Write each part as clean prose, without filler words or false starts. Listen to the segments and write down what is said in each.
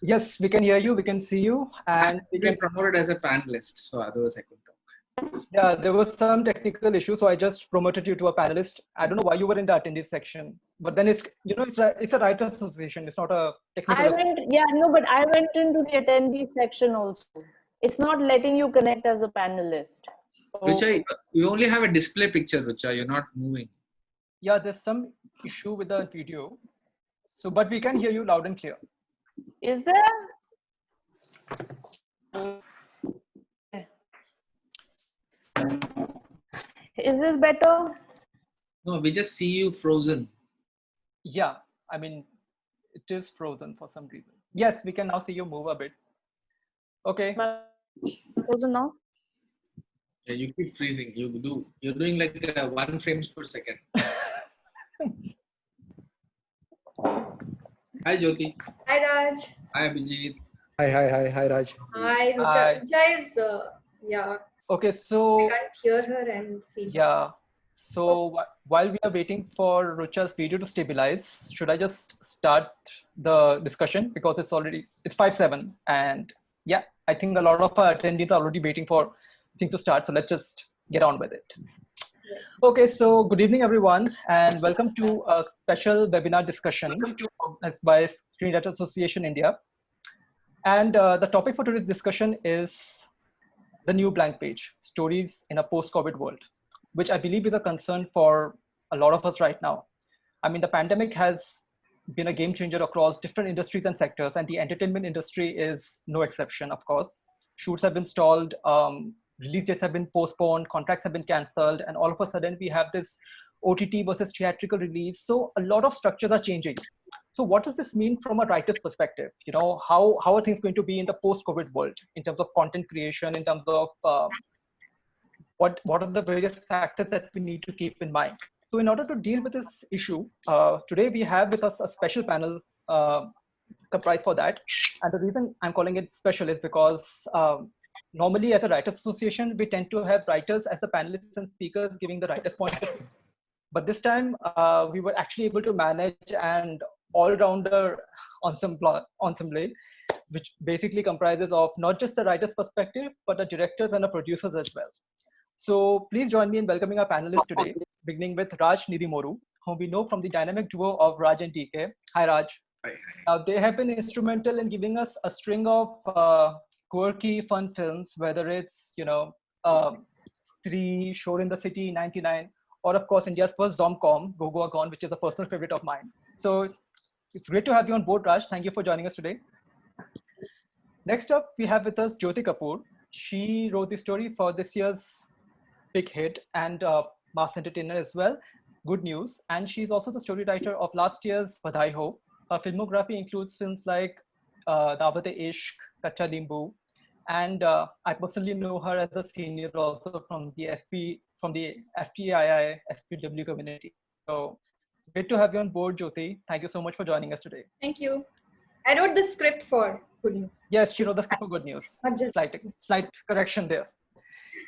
Yes, we can hear you, we can see you, and You can promote it as a panelist, so otherwise I could talk. yeah, there was some technical issue, so I just promoted you to a panelist. I don't know why you were in the attendees section, but then it's a writers association. It's not a technical. But I went into the attendee section also. It's not letting you connect as a panelist. Rucha, you only have a display picture, Rucha. You're not moving. Yeah, there's some issue with the video. So, but we can hear you loud and clear. Is there? Is this better? No, we just see you frozen. Yeah, I mean, it is frozen for some reason. Yes, we can now see you move a bit. Okay. Frozen now? Yeah, you keep freezing. You're doing like 1 frames per second. Hi, Jyoti. Hi, Raj. Hi, Abhijit. Hi, Raj. Hi, Rucha. Hi. Rucha is, yeah. Okay, I so can't hear her and see her. yeah. So while we are waiting for Rucha's video to stabilize, should I just start the discussion because it's 5:07 and yeah, I think a lot of our attendees are already waiting for things to start. So let's just get on with it. Okay, so good evening, everyone, and welcome to a special webinar discussion organized by Screenwriters Association India. And the topic for today's discussion is the new blank page, stories in a post-COVID world, which I believe is a concern for a lot of us right now. I mean, the pandemic has been a game changer across different industries and sectors, and the entertainment industry is no exception, of course. Shoots have been stalled, release dates have been postponed, contracts have been canceled, and all of a sudden we have this OTT versus theatrical release. So a lot of structures are changing. So what does this mean from a writer's perspective? You know, how are things going to be in the post-COVID world in terms of content creation, in terms of what are the various factors that we need to keep in mind? So in order to deal with this issue, today we have with us a special panel comprised for that. And the reason I'm calling it special is because normally as a writers association, we tend to have writers as the panelists and speakers giving the writer's point of view. But this time we were actually able to manage an all-rounder ensemble, which basically comprises of not just the writer's perspective, but the directors and the producers as well. So please join me in welcoming our panelists today, beginning with Raj Nidimoru, whom we know from the dynamic duo of Raj and DK. Hi, Raj. Hi. Now, they have been instrumental in giving us a string of quirky, fun films, whether it's, Stree, Shor in the City, 99, or of course, India's first Zom-com, Goa Gone, which is a personal favorite of mine. So it's great to have you on board, Raj. Thank you for joining us today. Next up, we have with us Jyoti Kapoor. She wrote the story for this year's big hit and mass entertainer as well, Good Newwz. And she's also the story writer of last year's Badhaai Ho. Her filmography includes films like Daawat-e-Ishq, Kaccha Limboo. And I personally know her as a senior also from the FTII, SPW community. So great to have you on board, Jyoti. Thank you so much for joining us today. Thank you. I wrote the script for Good Newwz. Yes, she wrote the script for Good Newwz. Slight correction there.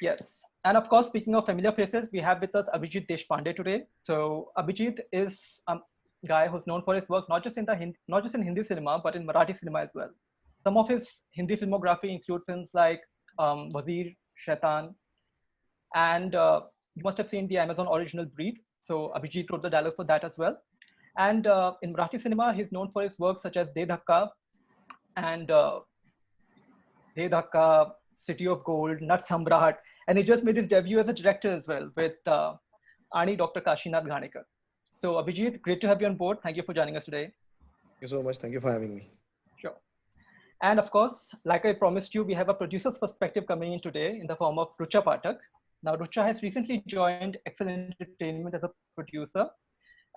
Yes. And of course, speaking of familiar faces, we have with us Abhijit Deshpande today. So Abhijit is a guy who's known for his work not just in Hindi cinema, but in Marathi cinema as well. Some of his Hindi filmography include films like Wazir, Shaitan, and you must have seen the Amazon original Breathe. So Abhijit wrote the dialogue for that as well. And in Marathi cinema, he's known for his work such as De Dhakka and De Dhakka, City of Gold, Nat Samrat. And he just made his debut as a director as well with Ani Dr. Kashinath Ghanekar. So Abhijit, great to have you on board. Thank you for joining us today. Thank you so much. Thank you for having me. Sure. And of course, like I promised you, we have a producer's perspective coming in today in the form of Rucha Pathak. Now, Rucha has recently joined Excel Entertainment as a producer.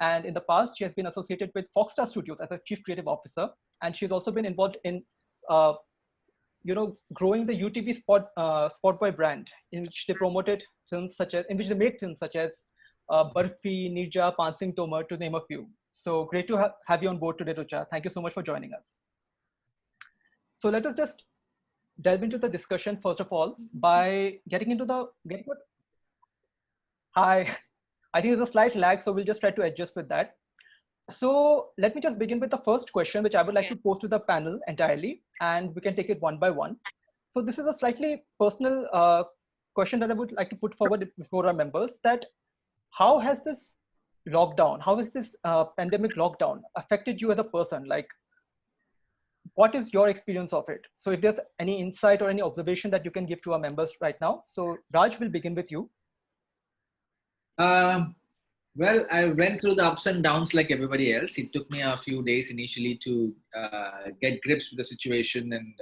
And in the past, she has been associated with Foxstar Studios as a chief creative officer. And she's also been involved in growing the UTV Spotboy brand, in which they promoted films in which they made films such as Barfi, Nirja, Pansing Tomar, to name a few. So great to have you on board today, Rucha. Thank you so much for joining us. So let us just delve into the discussion first of all by getting what? Hi. I think there's a slight lag, so we'll just try to adjust with that. So let me just begin with the first question, which I would like to pose to the panel entirely, and we can take it one by one. So this is a slightly personal question that I would like to put forward before our members, that how has this lockdown, how has this pandemic lockdown affected you as a person? Like, what is your experience of it? So if there's any insight or any observation that you can give to our members right now. So Raj, will begin with you. Well, I went through the ups and downs like everybody else. It took me a few days initially to get grips with the situation, and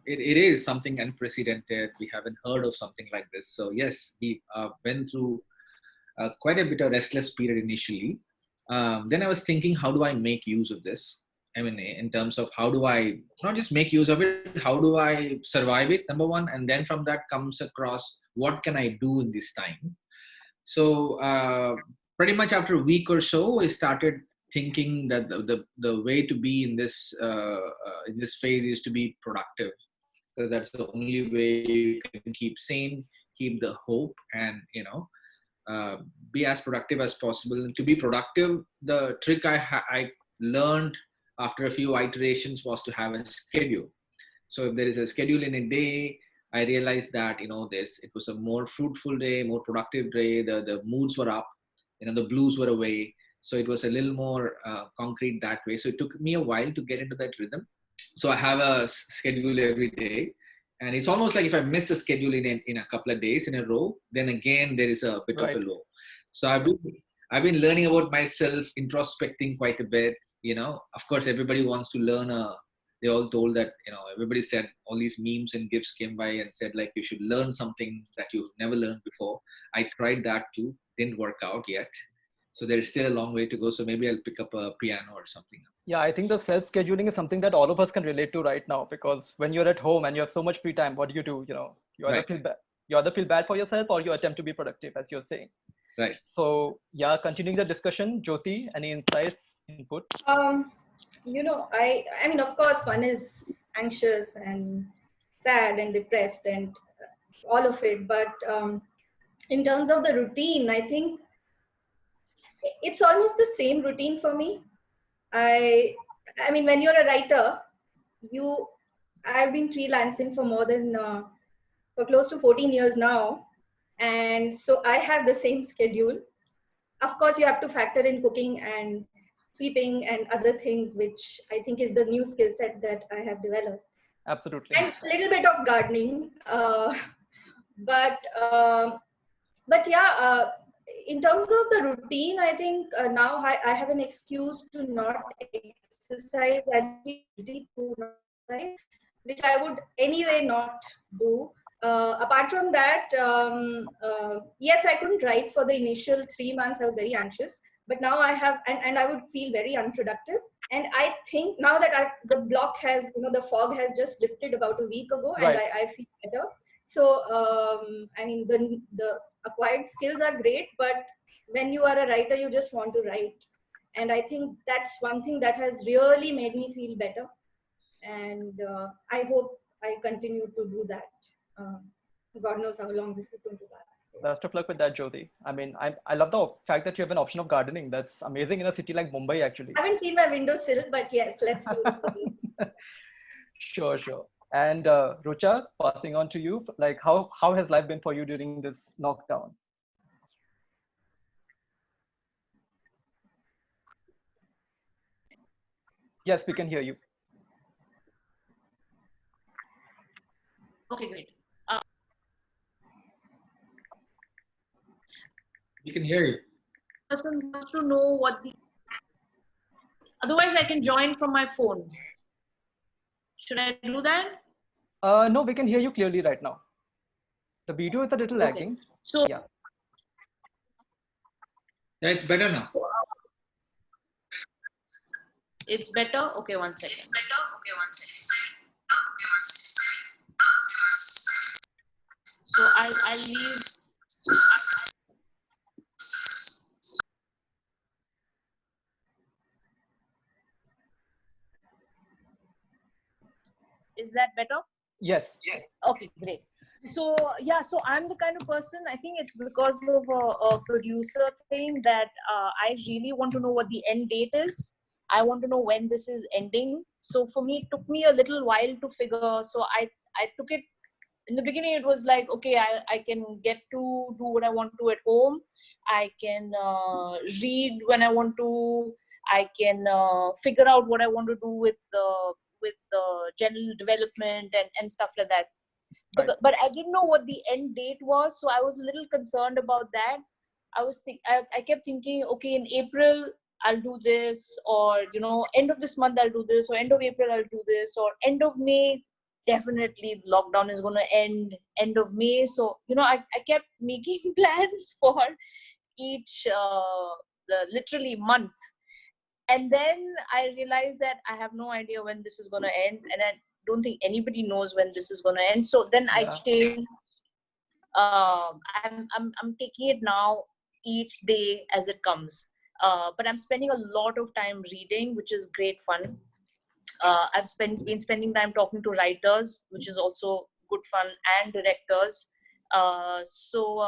it is something unprecedented. We haven't heard of something like this. So yes, we went through quite a bit of restless period initially. Then I was thinking, how do I make use of this? I mean, in terms of how do I not just make use of it, how do I survive it, number one, and then from that comes across what can I do in this time. So pretty much after a week or so, I started thinking that the way to be in this phase is to be productive, because that's the only way you can keep sane, keep the hope, and be as productive as possible. And to be productive, the trick I learned after a few iterations was to have a schedule. So if there is a schedule in a day, I realized that it was a more fruitful day, more productive day. The moods were up, the blues were away. So it was a little more concrete that way. So it took me a while to get into that rhythm. So I have a schedule every day, and it's almost like if I miss the schedule in a couple of days in a row, then again there is a bit of a low. So I've been learning about myself, introspecting quite a bit. Of course, everybody wants to learn they all told that, everybody said all these memes and gifs came by and said, like, you should learn something that you've never learned before. I tried that too. Didn't work out yet. So there's still a long way to go. So maybe I'll pick up a piano or something. Yeah, I think the self-scheduling is something that all of us can relate to right now, because when you're at home and you have so much free time, what do? You either feel bad for yourself, or you attempt to be productive, as you're saying. Right. So yeah, continuing the discussion, Jyoti, any insights, inputs? I mean, of course, one is anxious and sad and depressed and all of it. But in terms of the routine, I think it's almost the same routine for me. I mean, when you're a writer, I've been freelancing for more than for close to 14 years now, and so I have the same schedule. Of course, you have to factor in cooking and sweeping and other things, which I think is the new skill set that I have developed. Absolutely. And a little bit of gardening, but yeah. In terms of the routine, I think now I have an excuse to not exercise and be guilty to not exercise, which I would anyway not do. Apart from that, yes, I couldn't write for the initial 3 months. I was very anxious, but now I have, and I would feel very unproductive. And I think now that the block has, the fog has just lifted about a week ago, and I feel better. So, I mean, the acquired skills are great, but when you are a writer, you just want to write. And I think that's one thing that has really made me feel better. And I hope I continue to do that. God knows how long this is going to last. Best of luck with that, Jyoti. I mean, I love the fact that you have an option of gardening. That's amazing in a city like Mumbai, actually. I haven't seen my windowsill, but yes, let's do it. Sure. And Rucha, passing on to you, like how has life been for you during this lockdown? Yes, we can hear you. Okay, great. We can hear you. Person wants to know what the. Otherwise, I can join from my phone. Should I do that? No, we can hear you clearly right now. The video is a little lagging. So yeah, it's better now. It's better. Okay, one second. So I'll leave. Is that better? Yes. Okay, great. So yeah, so I'm the kind of person, I think it's because of a producer thing that I really want to know what the end date is. I want to know when this is ending. So for me, it took me a little while to figure. So I took it, in the beginning it was like, okay, I can get to do what I want to at home. I can read when I want to. I can figure out what I want to do with general development and stuff like that. Right. But I didn't know what the end date was, so I was a little concerned about that. I kept thinking, okay, in April I'll do this, or end of this month I'll do this, or end of April I'll do this, or end of May definitely lockdown is going to end of May. So I kept making plans for each literally month, and then I realized that I have no idea when this is going to end, and I don't think anybody knows when this is going to end. So then I changed. I'm taking it now each day as it comes. But I'm spending a lot of time reading, which is great fun. I've been spending time talking to writers, which is also good fun, and directors. So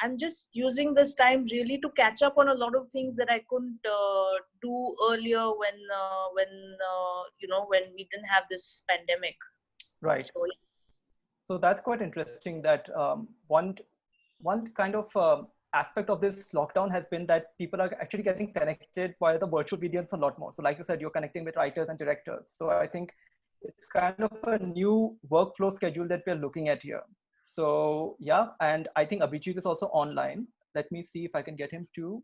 I'm just using this time really to catch up on a lot of things that I couldn't do earlier when we didn't have this pandemic. Right. So that's quite interesting that one kind of aspect of this lockdown has been that people are actually getting connected via the virtual mediums a lot more. So like you said, you're connecting with writers and directors. So I think it's kind of a new workflow schedule that we're looking at here. So yeah, and I think Abhijit is also online. Let me see if I can get him to.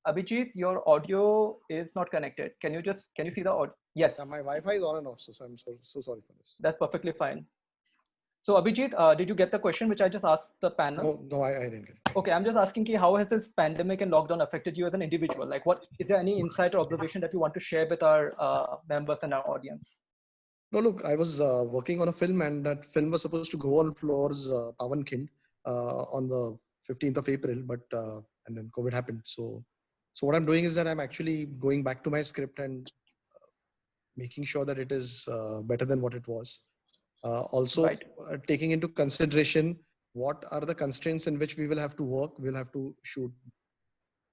Abhijit, your audio is not connected. Can you see the audio? Yes. Yeah, my Wi-Fi is on and off, so I'm so sorry for this. That's perfectly fine. So Abhijit, did you get the question which I just asked the panel? No, I didn't get it. Okay, I'm just asking you, how has this pandemic and lockdown affected you as an individual? Like, is there any insight or observation that you want to share with our members and our audience? No, look, I was working on a film, and that film was supposed to go on floors Pawankind on the 15th of April, but and then COVID happened. So what I'm doing is that I'm actually going back to my script and making sure that it is better than what it was. Also, Right. Taking into consideration what are the constraints in which we will have to work. We'll have to shoot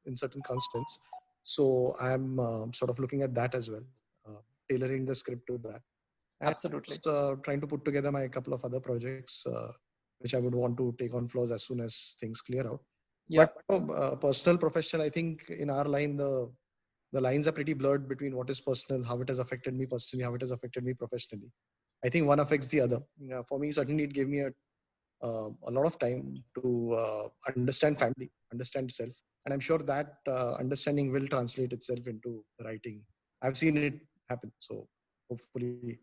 in certain constraints. So I'm sort of looking at that as well, tailoring the script to that. And Absolutely. just, trying to put together my couple of other projects, which I would want to take on floors as soon as things clear out. Yeah. But personal, professional, I think in our line, the lines are pretty blurred between what is personal, how it has affected me personally, how it has affected me professionally. I think one affects the other. For me, certainly it gave me a lot of time to understand family, understand self. And I'm sure that understanding will translate itself into writing. I've seen it happen. So hopefully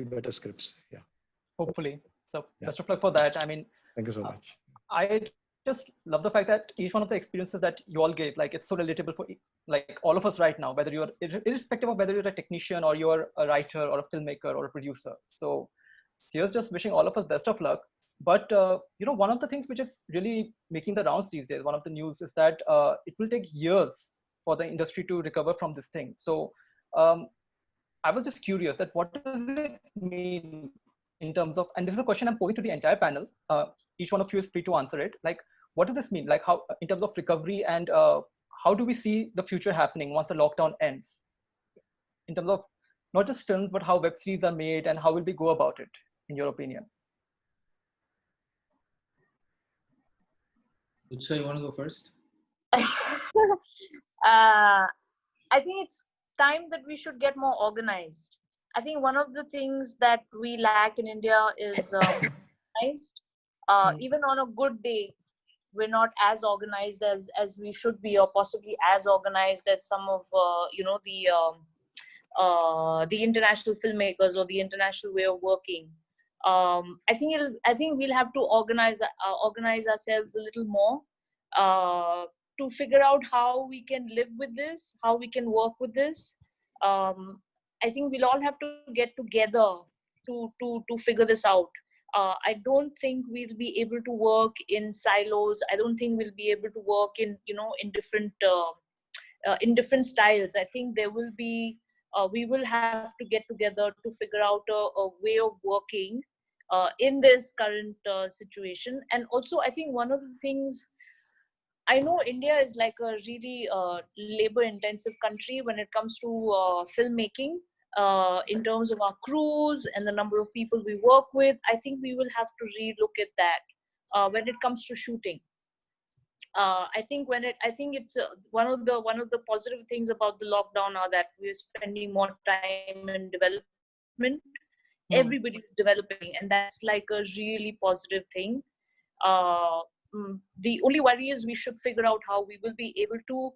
better scripts. Yeah. Hopefully. So Yeah. best of luck for that. I mean, Thank you so much. I just love the fact that each one of the experiences that you all gave, like, it's so relatable for like all of us right now, whether you're irrespective of whether you're a technician or you're a writer or a filmmaker or a producer. So here's just wishing all of us best of luck. But one of the things which is really making the rounds these days, one of the news is that it will take years for the industry to recover from this thing. So I was just curious that what does it mean in terms of, and this is a question I'm posing to the entire panel. Each one of you is free to answer it. Like, what does this mean? Like, how, in terms of recovery, and how do we see the future happening once the lockdown ends? In terms of not just films, but how web series are made, and how will we go about it, in your opinion? So you want to go first? I think it's time that we should get more organized. I think one of the things that we lack in India is organized. Even on a good day, we're not as organized as we should be, or possibly as organized as some of the international filmmakers or the international way of working. I think we'll have to organize ourselves a little more to figure out how we can live with this, how we can work with this. I think we'll all have to get together to figure this out. I don't think we'll be able to work in silos. I don't think we'll be able to work in different styles. I think there will be we will have to get together to figure out a way of working in this current situation. And also, I think one of the things, I know India is like a really labor-intensive country when it comes to filmmaking. In terms of our crews and the number of people we work with, I think we will have to relook at that when it comes to shooting. I think it's one of the positive things about the lockdown are that we're spending more time in development. Everybody is developing, and that's like a really positive thing. The only worry is we should figure out how we will be able to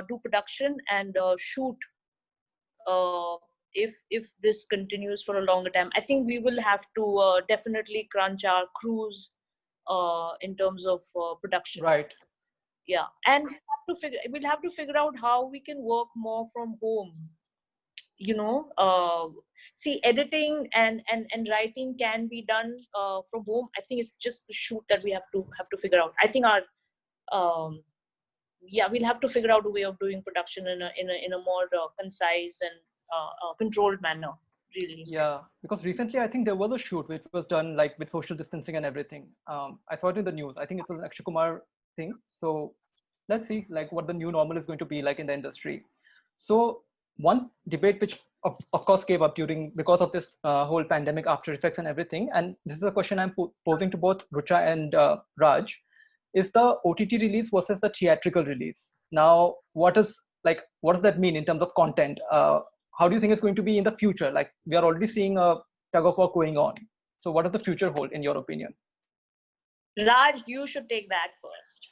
do production and shoot if this continues for a longer time. I think we will have to definitely crunch our crews in terms of production. Right. Yeah, and we'll have to figure out how we can work more from home. See, editing and writing can be done from home. I think it's just the shoot that we have to figure out. I think we'll have to figure out a way of doing production in a more concise and controlled manner, really. Yeah, because recently I think there was a shoot which was done like with social distancing and everything. I saw it in the news. I think it was an Akshay Kumar thing. So let's see like what the new normal is going to be like in the industry. So one debate which of course came up because of this whole pandemic after effects and everything, and this is a question I'm posing to both Rucha and Raj, is the OTT release versus the theatrical release. Now, what does that mean in terms of content? How do you think it's going to be in the future? Like, we are already seeing a tug of war going on. So what does the future hold in your opinion? Raj, you should take that first.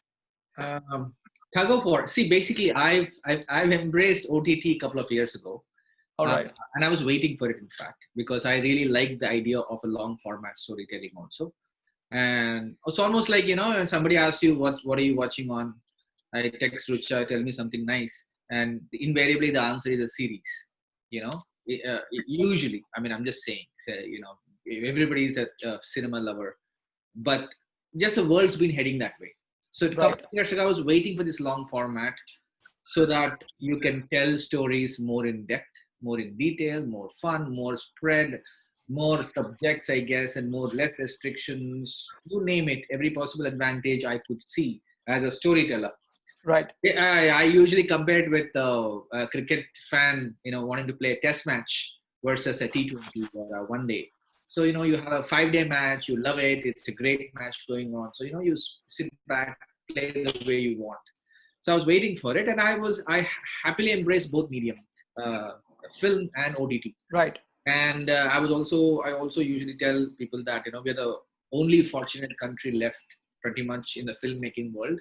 Tug of war. See, basically, I've embraced OTT a couple of years ago. All right. And I was waiting for it, in fact, because I really liked the idea of a long format storytelling also. And it's almost like, when somebody asks you, what are you watching on? I text Rucha, tell me something nice. And invariably the answer is a series, usually. I mean, I'm just saying, everybody is a cinema lover, but just the world's been heading that way. So a couple of years ago, I was waiting for this long format so that you can tell stories more in depth, more in detail, more fun, more spread, more subjects, I guess, and less restrictions. You name it, every possible advantage I could see as a storyteller. Right. I usually compare it with a cricket fan, wanting to play a test match versus a T20 or a one day. So, you have a 5-day match, you love it, it's a great match going on. So, you sit back, play the way you want. So I was waiting for it, and I happily embraced both medium, film and OTT. Right. And I also usually tell people that, we're the only fortunate country left pretty much in the filmmaking world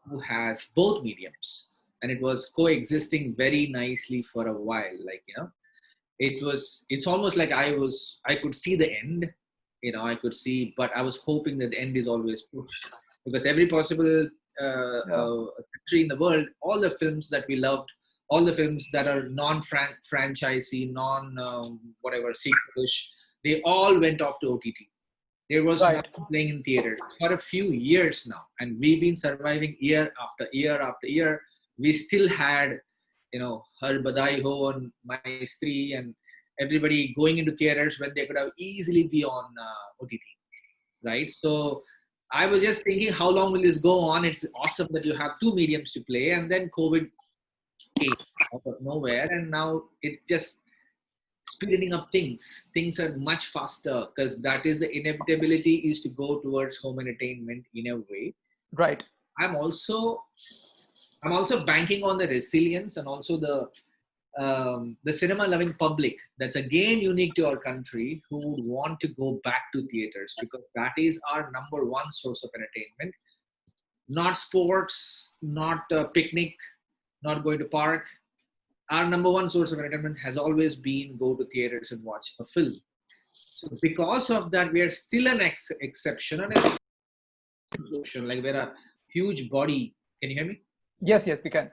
who has both mediums. And it was coexisting very nicely for a while. Like, it's almost like I could see the end, but I was hoping that the end is always pushed, because every possible country in the world, all the films that we loved, all the films that are non-franchisee, whatever, sequelish, they all went off to OTT. There was nothing playing in theaters for a few years now. And we've been surviving year after year after year. We still had, her Badhaai Ho and my Stree and everybody going into theaters when they could have easily be on OTT, right? So I was just thinking, how long will this go on? It's awesome that you have two mediums to play, and then COVID came out of nowhere, and now it's just speeding up things. Things are much faster, because that is the inevitability, is to go towards home entertainment in a way. Right. I'm also banking on the resilience and also the cinema loving public that's again unique to our country, who would want to go back to theaters, because that is our number one source of entertainment. Not sports, not picnic, not going to park. Our number one source of entertainment has always been go to theaters and watch a film. So because of that, we are still an exception and an inclusion. Like, we're a huge body. Can you hear me? Yes, we can.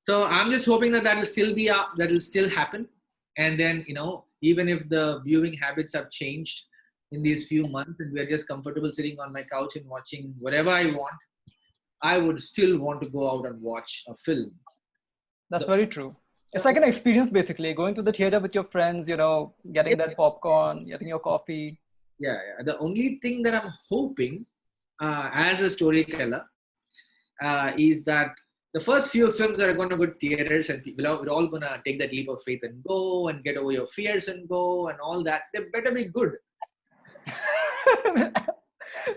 So I'm just hoping that will still be up, that will still happen. And then, even if the viewing habits have changed in these few months and we're just comfortable sitting on my couch and watching whatever I want, I would still want to go out and watch a film. That's very true. It's like an experience, basically, going to the theater with your friends, you know, getting Yeah. that popcorn, getting your coffee. Yeah. The only thing that I'm hoping as a storyteller is that the first few films that are going to go to theaters and we're all going to take that leap of faith and go and get over your fears and go and all that. They better be good.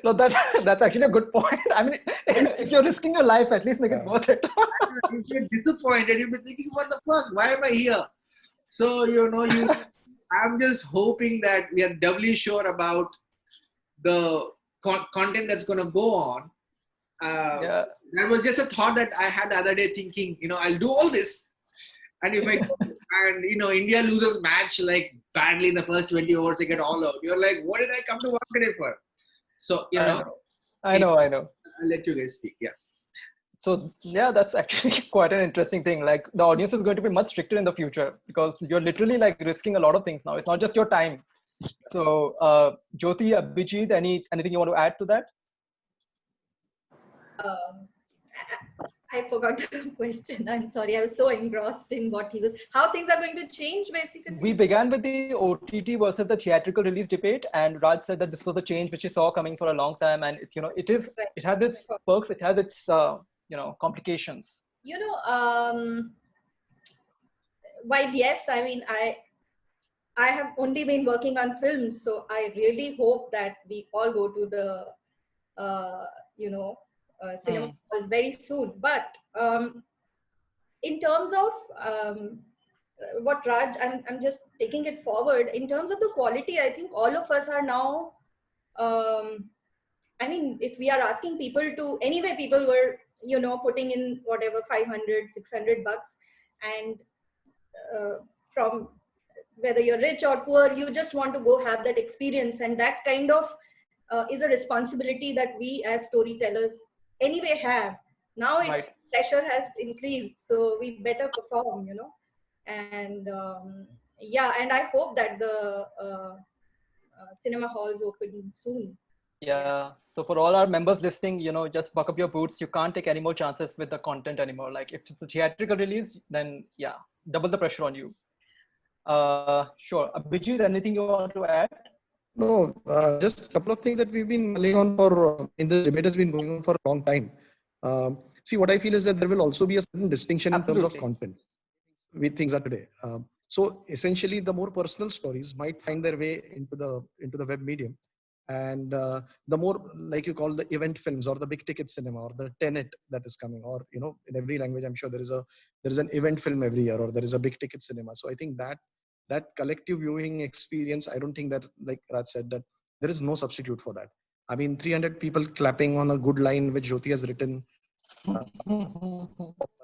So that's actually a good point. I mean, if you're risking your life, at least make it worth it. If you're disappointed, you'll be thinking, what the fuck? Why am I here? So, I'm just hoping that we are doubly sure about the content that's going to go on. Yeah. That was just a thought that I had the other day thinking, I'll do all this. And if India loses match like badly in the first 20 overs, they get all out. You're like, what did I come to work today for? So, I know. I'll let you guys speak. Yeah. So yeah, that's actually quite an interesting thing. Like the audience is going to be much stricter in the future because you're literally like risking a lot of things now. It's not just your time. So Jyoti, Abhijit, anything you want to add to that? I forgot the question. I'm sorry. I was so engrossed in how things are going to change, basically. We began with the OTT versus the theatrical release debate, and Raj said that this was a change which he saw coming for a long time, and it has its perks, it has its complications. While yes, I mean I have only been working on films, so I really hope that we all go to the cinema halls very soon. But in terms of what Raj, I'm just taking it forward. In terms of the quality, I think all of us are now, I mean, if we are asking people to, anyway, people were, putting in whatever, 500, 600 bucks. And from whether you're rich or poor, you just want to go have that experience. And that kind of is a responsibility that we as storytellers anyway have. Now its pressure has increased, so we better perform, and and I hope that the cinema halls open soon. Yeah, so for all our members listening, just buck up your boots. You can't take any more chances with the content anymore. Like if it's a theatrical release, then yeah, double the pressure on you. Sure. Abhijit, anything you want to add? No, just a couple of things that we've been laying on for in this debate has been going on for a long time. See, what I feel is that there will also be a certain distinction in terms of content with things are today. So essentially, the more personal stories might find their way into the web medium, and the more, like you call, the event films or the big ticket cinema or the Tenet that is coming, or in every language, I'm sure there is an event film every year, or there is a big ticket cinema. So I think that collective viewing experience, I don't think that, like Raj said, that there is no substitute for that. I mean, 300 people clapping on a good line which Jyoti has written.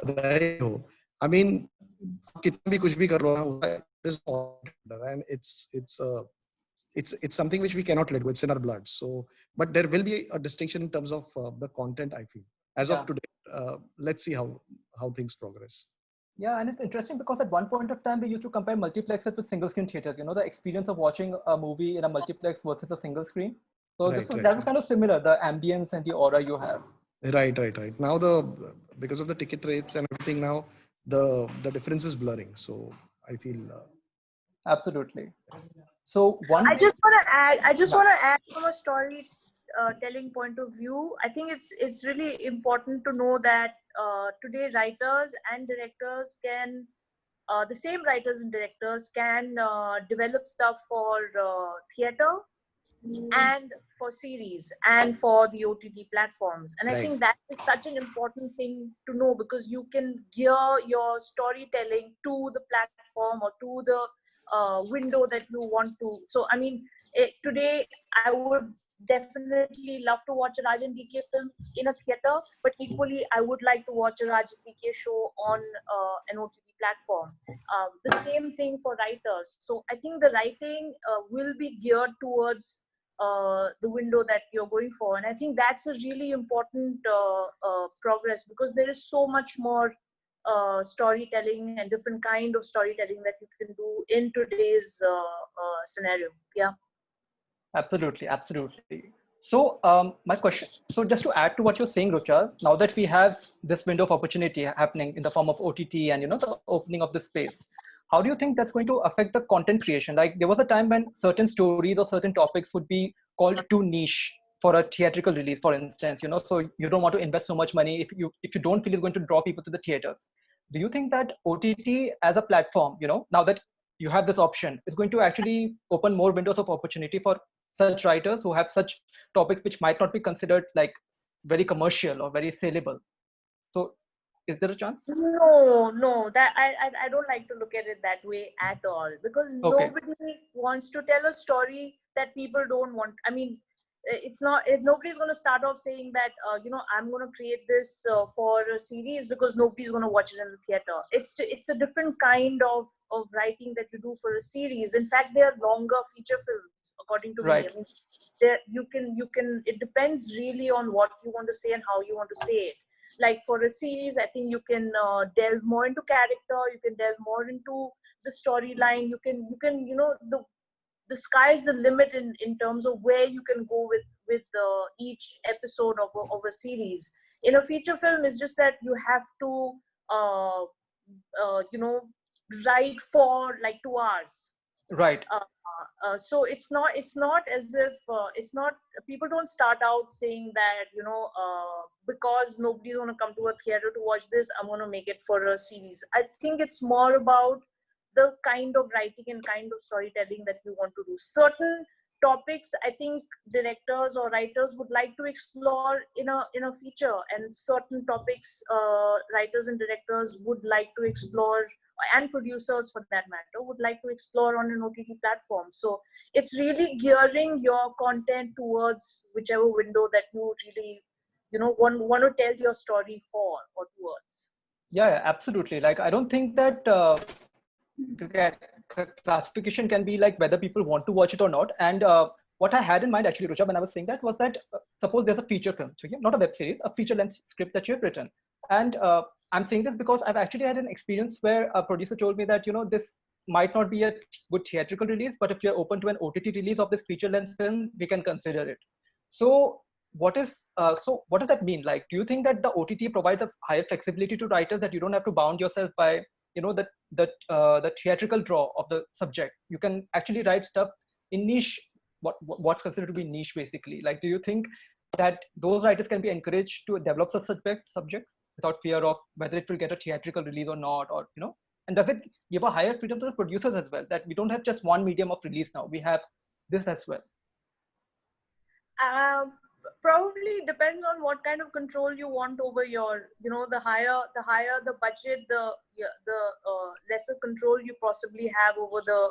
Badhaai Ho. I mean, kitna bhi kuch bhi kar lo na, and it's something which we cannot let go. It's in our blood. So, but there will be a distinction in terms of the content, I feel. As of today, let's see how things progress. Yeah, and it's interesting because at one point of time, we used to compare multiplexes with single screen theaters. The experience of watching a movie in a multiplex versus a single screen. So that was kind of similar, the ambience and the aura you have. Right. Now because of the ticket rates and everything, now the difference is blurring. So I feel absolutely. So I just want to add from a storytelling point of view. I think it's really important to know that today writers and directors can, the same writers and directors can develop stuff for theater and for series and for the OTT platforms. And I think that is such an important thing to know, because you can gear your storytelling to the platform or to the window that you want to. So, I mean, today I would definitely love to watch a Raj and DK film in a theater, but equally I would like to watch a Raj and DK show on an OTT platform. The same thing for writers. So I think the writing will be geared towards the window that you're going for. And I think that's a really important progress, because there is so much more storytelling and different kind of storytelling that you can do in today's scenario. Yeah. Absolutely. So my question, so just to add to what you're saying, Rucha, now that we have this window of opportunity happening in the form of OTT and the opening of the space, how do you think that's going to affect the content creation? Like there was a time when certain stories or certain topics would be called too niche for a theatrical release, for instance, so you don't want to invest so much money if you don't feel it's going to draw people to the theaters. Do you think that OTT as a platform, now that you have this option, is going to actually open more windows of opportunity for such writers who have such topics which might not be considered like very commercial or very saleable? So is there a chance? No, that I don't like to look at it that way at all, because Okay. nobody wants to tell a story that people don't want. I mean, it's not, nobody's going to start off saying that I'm going to create this for a series because nobody's going to watch it in the theater. It's a different kind of writing that you do for a series. In fact, they are longer feature films, according to Right. me. I mean, you can it depends really on what you want to say and how you want to say it. Like for a series, I think you can delve more into character, you can delve more into the storyline, you can the sky's the limit in terms of where you can go with each episode of a series. In a feature film, it's just that you have to uh, write for like 2 hours. Right. So it's not as if it's not, people don't start out saying that because nobody's going to come to a theater to watch this, I'm going to make it for a series. I think it's more about the kind of writing and kind of storytelling that you want to do. Certain topics, I think directors or writers would like to explore in a feature, and certain topics writers and directors would like to explore, and producers for that matter, would like to explore on an OTT platform. So it's really gearing your content towards whichever window that you really want to tell your story for or towards. Yeah, absolutely. Like I don't think that classification can be like whether people want to watch it or not. And what I had in mind actually, Rucha, when I was saying that was that suppose there's a feature film, so yeah, not a web series, a feature length script that you have written. And I'm saying this because I've actually had an experience where a producer told me that, this might not be a good theatrical release, but if you're open to an OTT release of this feature length film, we can consider it. So what does that mean? Like, do you think that the OTT provides a higher flexibility to writers, that you don't have to bound yourself by the theatrical draw of the subject? You can actually write stuff in niche, what's considered to be niche, basically. Like, do you think that those writers can be encouraged to develop such subjects without fear of whether it will get a theatrical release or not, or and does it give a higher freedom to the producers as well, that we don't have just one medium of release now, we have this as well? Probably depends on what kind of control you want over your, the higher the budget, the lesser control you possibly have over the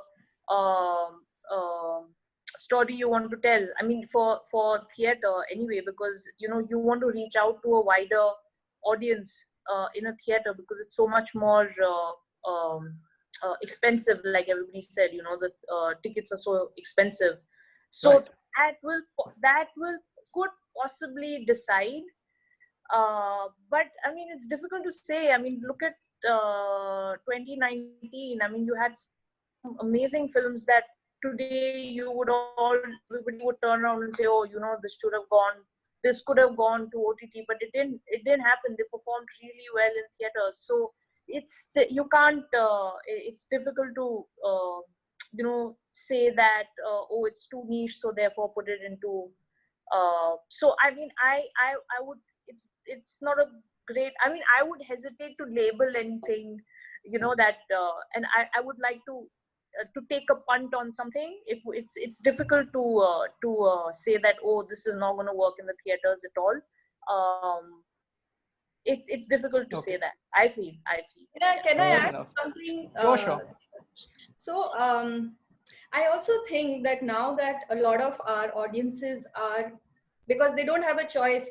story you want to tell. I mean, for theater anyway, because you want to reach out to a wider audience in a theater, because it's so much more expensive. Like everybody said, the tickets are so expensive. So right. that could possibly decide, but I mean, it's difficult to say. I mean, look at 2019. I mean, you had some amazing films that today everybody would turn around and say, oh, this could have gone to OTT, but it didn't happen. They performed really well in theaters. So you can't it's difficult to say that oh, it's too niche, so therefore put it into so I mean, I would, it's not a great, I mean, I would hesitate to label anything, that and I would like to take a punt on something. It's difficult to say that, oh, this is not going to work in the theaters at all. It's difficult to say that. I feel. Can I Fair add enough. something? Sure. So I also think that now that a lot of our audiences are, because they don't have a choice.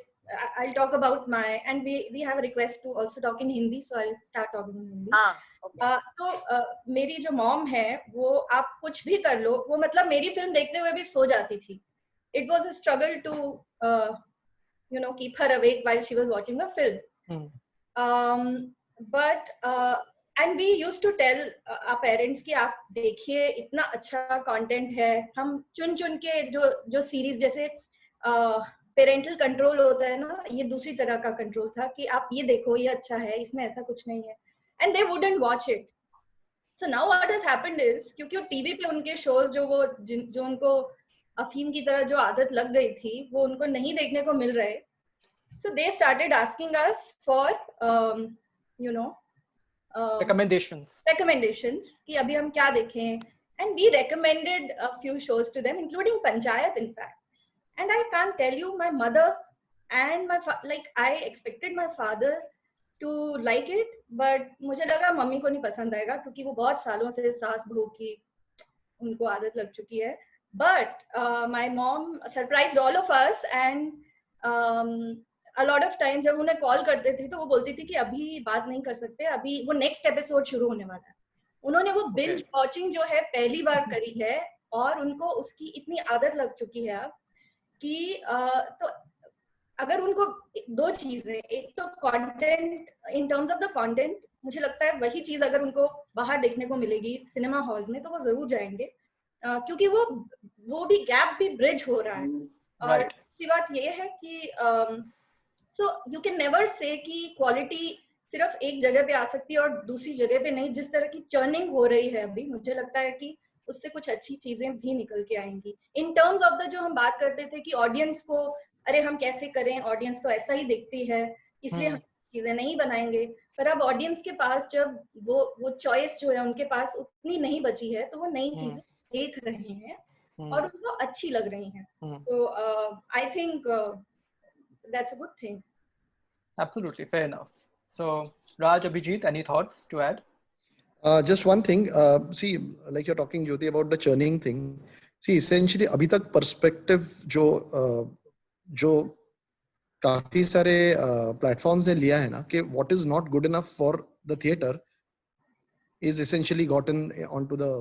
I'll talk about and we have a request to also talk in Hindi, so I'll start talking in Hindi. Okay. तो मेरी जो mom है, वो आप कुछ भी कर लो, वो मतलब मेरी फिल्म देखते हुए भी सो जाती थी. It was a struggle to keep her awake while she was watching the film. But and we used to tell our parents कि आप देखिए, इतना अच्छा content है. हम चुन के जो series, जैसे पेरेंटल कंट्रोल होता है ना, ये दूसरी तरह का कंट्रोल था कि आप ये देखो, ये अच्छा है, इसमें ऐसा कुछ नहीं है, and they wouldn't watch it. So now what has happened is, क्योंकि वो टीवी पे उनके शोज जो उनको अफीम की तरह जो आदत लग गई थी वो उनको नहीं देखने को मिल रहे. So they started asking us for, you know, recommendations कि अभी हम क्या देखें, and we recommended a few shows to them, including Panchayat, in fact. And I can't tell you, my mother and I expected my father to like it, but मुझे लगा mummy को नहीं पसंद आएगा क्योंकि वो बहुत सालों से सास बहू की उनको आदत लग चुकी है. But my mom surprised all of us, and a lot of times जब उन्हें कॉल करते थे तो वो बोलती थी कि अभी बात नहीं कर सकते, अभी वो नेक्स्ट एपिसोड शुरू होने वाला है. उन्होंने वो बिंज वॉचिंग जो है पहली बार करी है, और उनको उसकी इतनी आदत लग चुकी है अब कि तो अगर उनको दो चीजें, एक तो content, in terms of the content मुझे लगता है वही चीज अगर उनको बाहर देखने को मिलेगी सिनेमा हॉल्स में तो वो जरूर जाएंगे, क्योंकि वो भी गैप भी ब्रिज हो रहा है. और दूसरी बात ये है कि so you can never say कि क्वालिटी सिर्फ एक जगह पे आ सकती है और दूसरी जगह पे नहीं. जिस तरह की चर्निंग हो रही है अभी, मुझे लगता है कि उससे कुछ अच्छी चीजें भी निकल के आएंगी. इन टर्म्स ऑफ द जो हम बात करते थे कि ऑडियंस को, अरे हम कैसे करें, ऑडियंस तो ऐसा ही देखती है इसलिए हम चीजें नहीं बनाएंगे, पर अब ऑडियंस के पास जब वो चॉइस जो है उनके पास उतनी नहीं बची है तो वो नई चीजें देख रहे हैं और उनको अच्छी लग रही हैं. तो I think that's a good thing. Absolutely, fair enough. So Raj, Abhijit, any thoughts to add? Just one thing, see, like you're talking, Jyoti, about the churning thing. See, essentially अभी तक perspective जो काफी सारे platforms ने लिया है ना, कि what is not good enough for the theater is essentially gotten onto the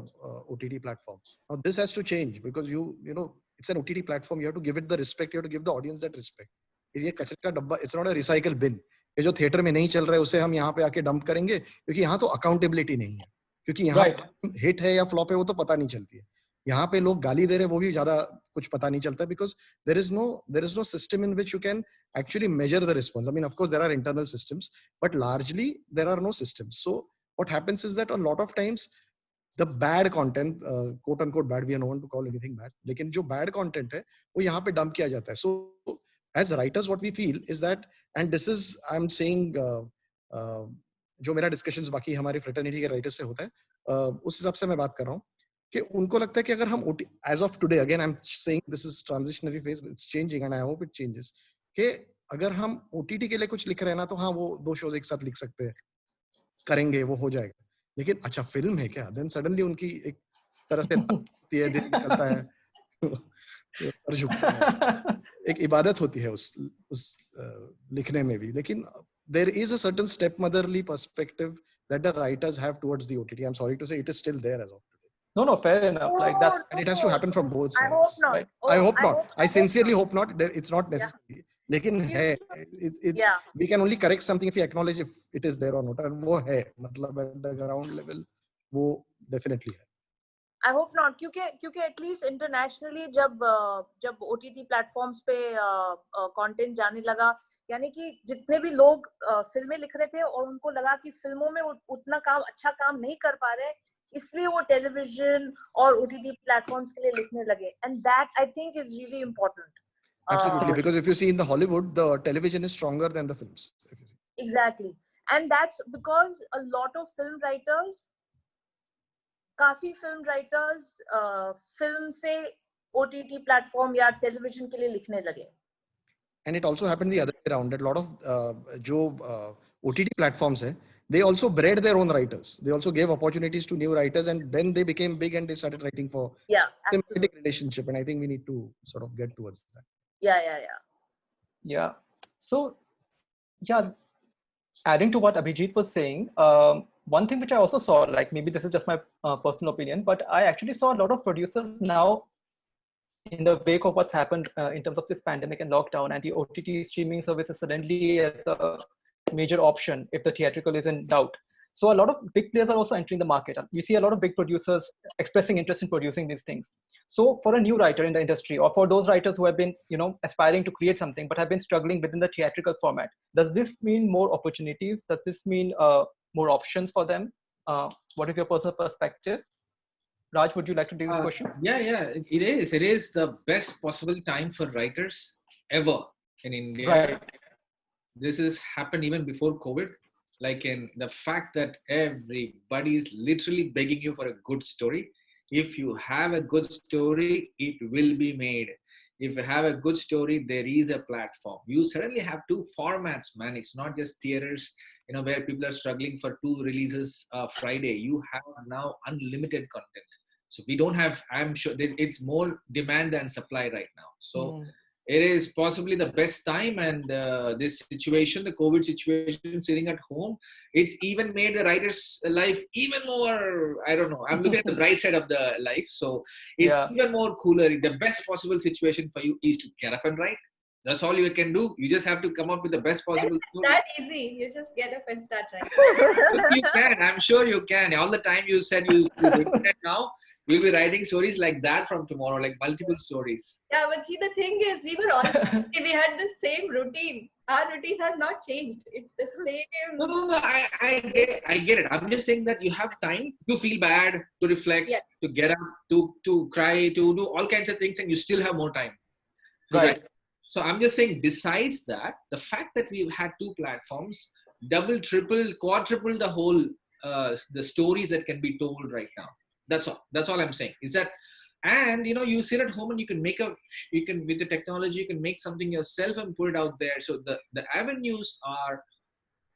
OTT platform. Now this has to change because you know it's an OTT platform. You have to give it the respect. You have to give the audience that respect. ये कचरे का डब्बा, it's not a recycle bin. ये जो theatre में नहीं चल रहा है उसे हम यहाँ पे आके डंप करेंगे, क्योंकि यहाँ तो अकाउंटेबिलिटी नहीं है, क्योंकि यहाँ हिट है या फ्लॉप है वो तो पता नहीं चलती है. यहाँ पे लोग गाली दे रहे, वो भी ज्यादा कुछ पता नहीं चलता, because there is no system in which you can actually measure the response. I mean, of course there are internal systems, but largely there are no systems. So what happens is that a lot of times the bad content, quote unquote bad, we are no one to call anything bad, लेकिन जो bad content है वो यहाँ पे dump किया जाता है. So as writers what we feel is that, and this is I'm saying जो मेरा discussions बाकी हमारी fraternity के writers से होता है, उस हिसाब से मैं बात कर रहा हूँ कि उनको लगता है कि अगर हम as of today, again I'm saying this is transitionary phase, it's changing and I hope it changes, कि अगर हम OTT के लिए कुछ लिख रहे हैं ना तो हाँ वो 2 shows एक साथ लिख सकते हैं, करेंगे, वो हो जाएगा. लेकिन अच्छा फिल्म है क्या, देन सडनली उनकी एक तरह से दिन निकलता है, सर झुकता है. एक इबादत होती है उस लिखने में भी. लेकिन there is a certain stepmotherly perspective that the writers have towards the OTT. I'm sorry to say it is still there as of today. No, fair enough. Like that's, and it has to happen from both sides. I hope not. Right? I hope not. I sincerely hope not. It's not necessary. लेकिन है, it's we can only correct something if we acknowledge if it is there or not, and वो है, मतलब at the ground level वो definitely है. I hope not, क्योंकि at least internationally जब OTT platforms पे content जाने लगा, यानी कि जितने भी लोग फिल्में लिख रहे थे और उनको लगा कि फिल्मों में उतना अच्छा काम नहीं कर पा रहे, इसलिए वो टेलीविजन और OTT platforms के लिए लिखने लगे, and that I think is really important. Absolutely, because if you see in the Hollywood, the television is stronger than the films. Exactly, and that's because a lot of film writers, काफी film writers, film से OTT platform या television के लिए लिखने लगे. And it also happened the other way around. That a lot of जो OTT platforms है, they also bred their own writers. They also gave opportunities to new writers, and then they became big and they started writing for symbiotic relationship. And I think we need to sort of get towards that. Yeah. So, adding to what Abhijit was saying, one thing which I also saw, like maybe this is just my personal opinion, but I actually saw a lot of producers now in the wake of what's happened in terms of this pandemic and lockdown, and the OTT streaming services suddenly as a major option if the theatrical is in doubt. So a lot of big players are also entering the market. We see a lot of big producers expressing interest in producing these things. So for a new writer in the industry, or for those writers who have been, aspiring to create something but have been struggling within the theatrical format, does this mean more opportunities? Does this mean more options for them? What is your personal perspective? Raj, would you like to take this question? Yeah, it is. It is the best possible time for writers ever in India. Right. This has happened even before COVID. Like in the fact that everybody is literally begging you for a good story. If you have a good story, it will be made. If you have a good story, there is a platform. You suddenly have two formats, man. It's not just theaters, where people are struggling for 2 releases Friday. You have now unlimited content. So we don't have, I'm sure it's more demand than supply right now. So it is possibly the best time, and this situation, the COVID situation, sitting at home, it's even made the writer's life even more, I don't know, I'm looking at the bright side of the life. So it's even more cooler. The best possible situation for you is to get up and write. That's all you can do. You just have to come up with the best possible story. That easy. You just get up and start writing. You can. I'm sure you can. All the time you said you doing it now. We'll be writing stories like that from tomorrow, like multiple stories. Yeah, but see, the thing is, we had the same routine. Our routine has not changed. It's the same. No. I get it. I'm just saying that you have time to feel bad, to reflect, to get up, to cry, to do all kinds of things, and you still have more time. Right. So I'm just saying, besides that, the fact that we've had 2 platforms, double, triple, quadruple the whole, the stories that can be told right now. That's all I'm saying is that, and you sit at home and you can with the technology, you can make something yourself and put it out there. So the avenues are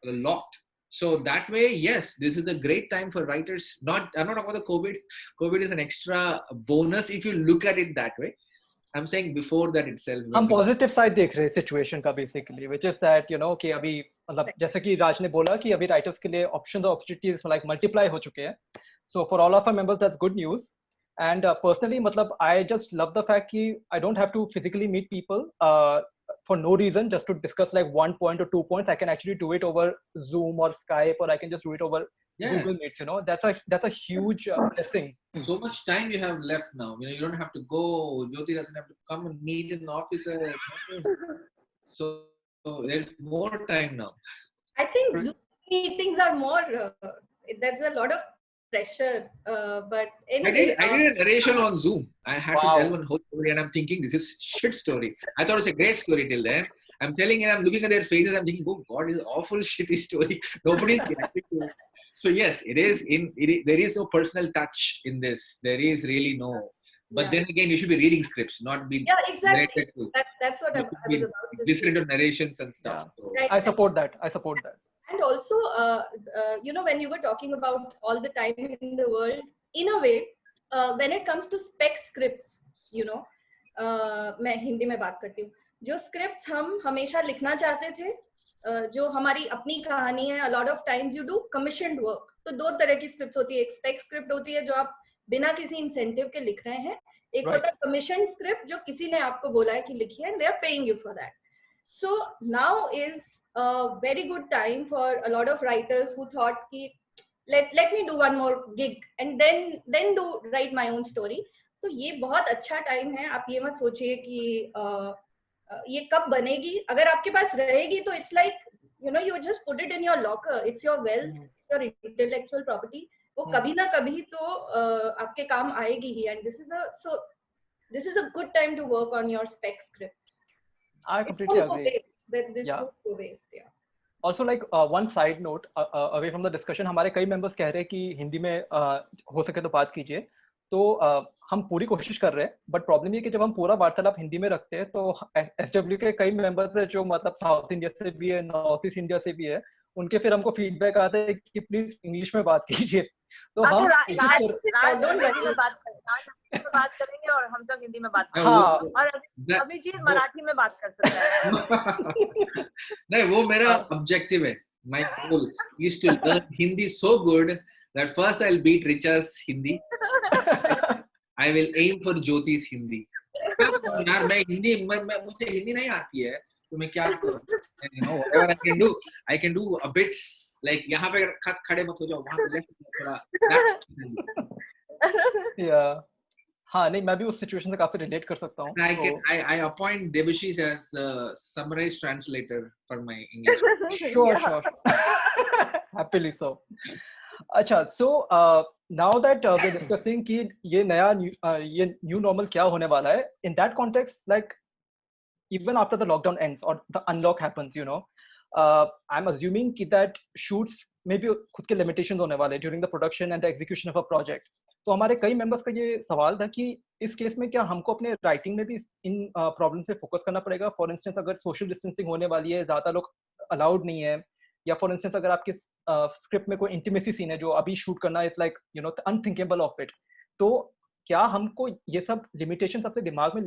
locked. So that way, yes, this is a great time for writers. I'm not talking about the COVID. COVID is an extra bonus if you look at it that way. I'm saying before that itself. हम positive side देख रहे हैं situation का basically, which is that कि अभी मतलब जैसे कि राज ने बोला कि अभी writers के लिए options और opportunities like multiply हो चुके हैं. So for all of our members, that's good news. And personally, मतलब I just love the fact कि I don't have to physically meet people for no reason, just to discuss like 1 point or 2 points. I can actually do it over Zoom or Skype, or I can just do it over Google Meets. That's a huge blessing. So much time you have left now. You don't have to go. Jyoti doesn't have to come and meet in the office. So there's more time now. I think Zoom meetings are more. There's a lot of pressure. But anyway, I did a narration on Zoom. I had to tell one whole story, and I'm thinking this is shit story. I thought it was a great story till then. I'm telling and I'm looking at their faces. I'm thinking, oh God, it's an awful shitty story. Nobody's reacting to it. So yes, it is. There is no personal touch in this. There is really no. But then again, you should be reading scripts, not be exactly. That's what I was about to listen to narrations and stuff. So. I support that. And also, when you were talking about all the time in the world, in a way, when it comes to spec scripts, मैं हिंदी में बात करती हूँ, जो scripts हम हमेशा लिखना चाहते थे, जो हमारी अपनी कहानी है, a lot of times you do commissioned work. तो 2 तरह की scripts होती है. एक spec script होती है जो आप बिना किसी incentive के लिख रहे हैं. एक होता है commissioned script जो किसी ने आपको बोला है कि लिखिए, and they are paying you for that. So now is a very good time for a lot of writers who thought कि let me do one more gig and then write my own story. तो ये बहुत अच्छा time है. आप ये मत सोचिए कि ये कब बनेगी. अगर आपके पास रहेगी तो it's like you just put it in your locker. It's your wealth, your intellectual property. वो कभी ना कभी तो आपके काम आएगी ही. And this is a good time to work on your spec scripts. I completely agree. This won't go waste. Also, like one side note away from the discussion, हमारे कई members कह रहे हैं कि हिंदी में हो सके तो बात कीजिए. तो हम पूरी कोशिश कर रहे हैं, बट प्रॉब्लम ये कि जब हम पूरा वार्तालाप हिंदी में रखते हैं तो SW के कई मेंबर्स है जो मतलब साउथ इंडिया से भी है, नॉर्थ ईस्ट इंडिया से भी है, उनके फिर हमको फीडबैक आता है कि प्लीज इंग्लिश में बात कीजिए. तो हम बात करेंगे और हम सब हिंदी में बात करेंगे. और अभिजीत मराठी में बात कर सकता है. नहीं, वो मेरा ऑब्जेक्टिव है. My goal is to learn Hindi so good that first I'll beat Richa's Hindi. I will aim for Jyoti's Hindi. यार मैं मुझे हिंदी नहीं आती है तो मैं क्या करूं? Whatever I can do a bits like यहाँ पे खड़े मत हो जाओ, वहाँ पे थोड़ा. हाँ नहीं मैं भी उस सिचुएशन से काफी रिलेट कर सकता हूँ. I appoint Debashish as the summarized translator for my English. Sure, sure. Happily so. अच्छा, so now that we're discussing कि ये नया ये new normal क्या होने वाला है, in that context, like even after the lockdown ends or the unlock happens, you know, I'm assuming कि that shoots maybe खुद के limitations होने वाले during the production and the execution of a project. तो हमारे कई members का ये सवाल था कि इस केस में क्या हमको अपने writing में भी इन problems पे focus करना पड़ेगा? For instance, अगर social distancing होने वाली है, ज़्यादा लोग allowed नहीं है, या for instance अगर आपके script में कोई intimacy scene है जो अभी shoot करना is like you know unthinkable of it, तो क्या हमको ये सब लिमिटेशंस अपने दिमाग में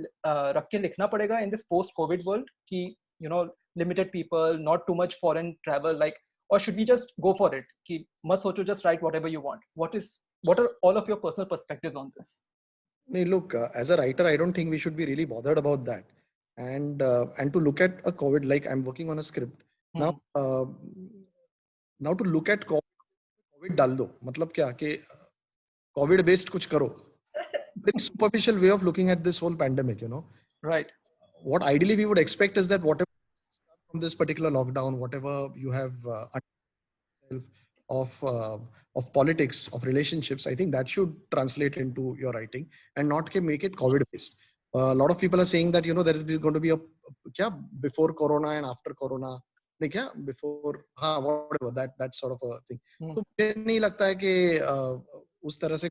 रख के लिखना पड़ेगा in this post covid world कि you know limited people, not too much foreign travel, like, और should we just go for it कि मत सोचो, just write whatever you want? What are all of your personal perspectives on this? No, look, as a writer, I don't think we should be really bothered about that. And to look at a COVID, like I'm working on a script now. Now to look at COVID डाल दो, मतलब क्या कि COVID based कुछ करो. Very superficial way of looking at this whole pandemic, you know. Right. What ideally we would expect is that whatever from this particular lockdown, whatever you have of politics, of relationships, I think that should translate into your writing and not make it COVID based. A lot of people are saying that, you know, there is going to be a before corona and after corona, before whatever, that sort of a thing. तो मुझे नहीं लगता है कि उस तरह से.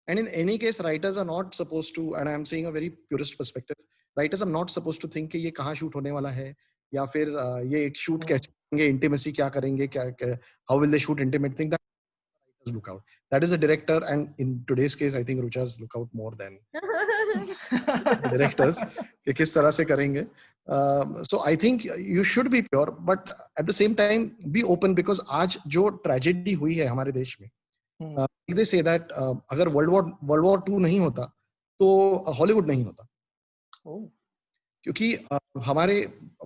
And in any case, writers are not supposed to, and I am saying a very purist perspective, writers are not supposed to think कि ये कहाँ shoot होने वाला है, या फिर ये एक shoot कैसे करेंगे, intimacy क्या करेंगे, how will they shoot intimate thing. That writers look out. That is a director, and in today's case, I think Ruchas look out more than directors कि किस तरह से करेंगे. So I think you should be pure, but at the same time be open, because आज जो tragedy हुई है हमारे देश में, they say that अगर World War II नहीं होता तो हॉलीवुड नहीं होता. क्योंकि हमारे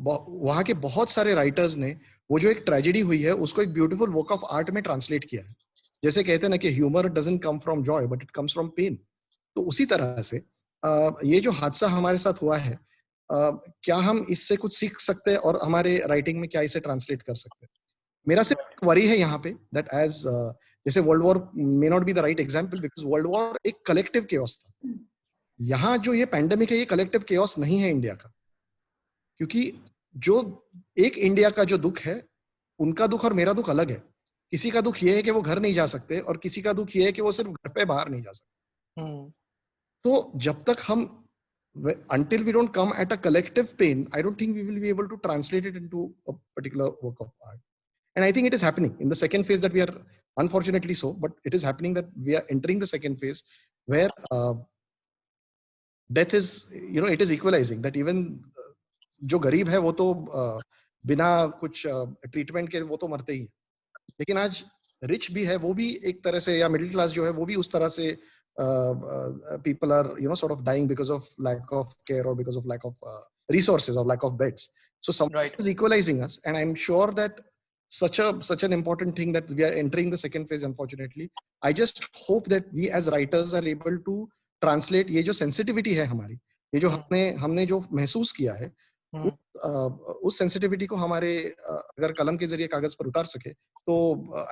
वहाँ के बहुत सारे राइटर्स ने वो जो एक ट्रेजेडी हुई है उसको एक ब्यूटीफुल वर्क ऑफ आर्ट में ट्रांसलेट किया है. जैसे कहते हैं ना कि humour doesn't come from joy but it comes from pain. तो उसी तरह से ये जो हादसा हमारे साथ हुआ है, क्या हम इससे कुछ सीख सकते हैं और हमारे राइटिंग में क्या इसे ट्रांसलेट कर सकते हैं? मेरा सिर्फ वरी है यहाँ पे that as जैसे world war may not be the right example because world war एक कलेक्टिव केओस था. यहाँ जो ये पैंडेमिक है ये कलेक्टिव केओस नहीं है इंडिया का, क्योंकि जो एक इंडिया का जो दुख है उनका दुख और मेरा दुख अलग है. किसी का दुख ये है कि वो घर नहीं जा सकते और किसी का दुख ये है कि वो सिर्फ घर पे बाहर नहीं जा सकते. तो जब तक हम until we don't come at a collective pain, I don't think we will be able to translate it into a particular work of art. And I think it is happening in the second phase that we are, unfortunately so, but it is happening that we are entering the second phase where death is, you know, it is equalizing, that even जो गरीब है वो तो बिना कुछ treatment के वो तो मरते ही, लेकिन आज रिच भी है वो भी एक तरह से, या मिडिल क्लास जो है वो भी उस तरह से people are, you know, sort of dying because of lack of care or because of lack of resources or lack of beds. So something is equalizing us, and I'm sure that such an important thing that we are entering the second phase, unfortunately. I just hope that we as writers are able to translate ये जो sensitivity है हमारी, ये जो हमने जो महसूस किया है, उस sensitivity को हमारे अगर कलम के जरिए कागज पर उतार सके, तो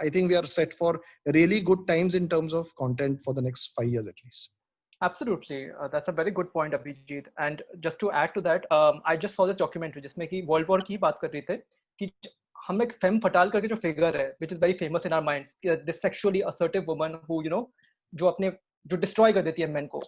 I think we are set for really good times in terms of content for the next 5 years at least. Absolutely, that's a very good point, Abhijit. And just to add to that, I just saw this documentary जिसमें कि world war की बात कर रहे थे कि हम एक फेम फटाल करके जो फिगर है, which is very famous in our minds, this sexually assertive woman who, you know, जो destroy कर देती है men को.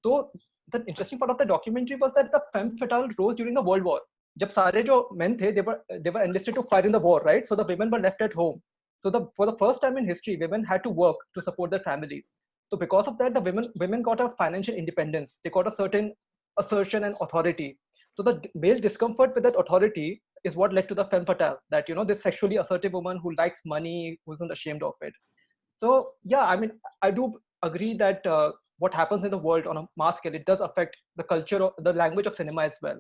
तो the interesting part of the documentary was that the femme fatale rose during the world war. जब सारे जो men थे, they were enlisted to fight in the war, right? So the women were left at home. So for the first time in history, women had to work to support their families. So because of that, the women got a financial independence. They got a certain assertion and authority. So the male discomfort with that authority is what led to the femme fatale, that, you know, this sexually assertive woman who likes money, who isn't ashamed of it. So yeah, I mean, I do agree that what happens in the world on a mass scale, it does affect the culture of the language of cinema as well.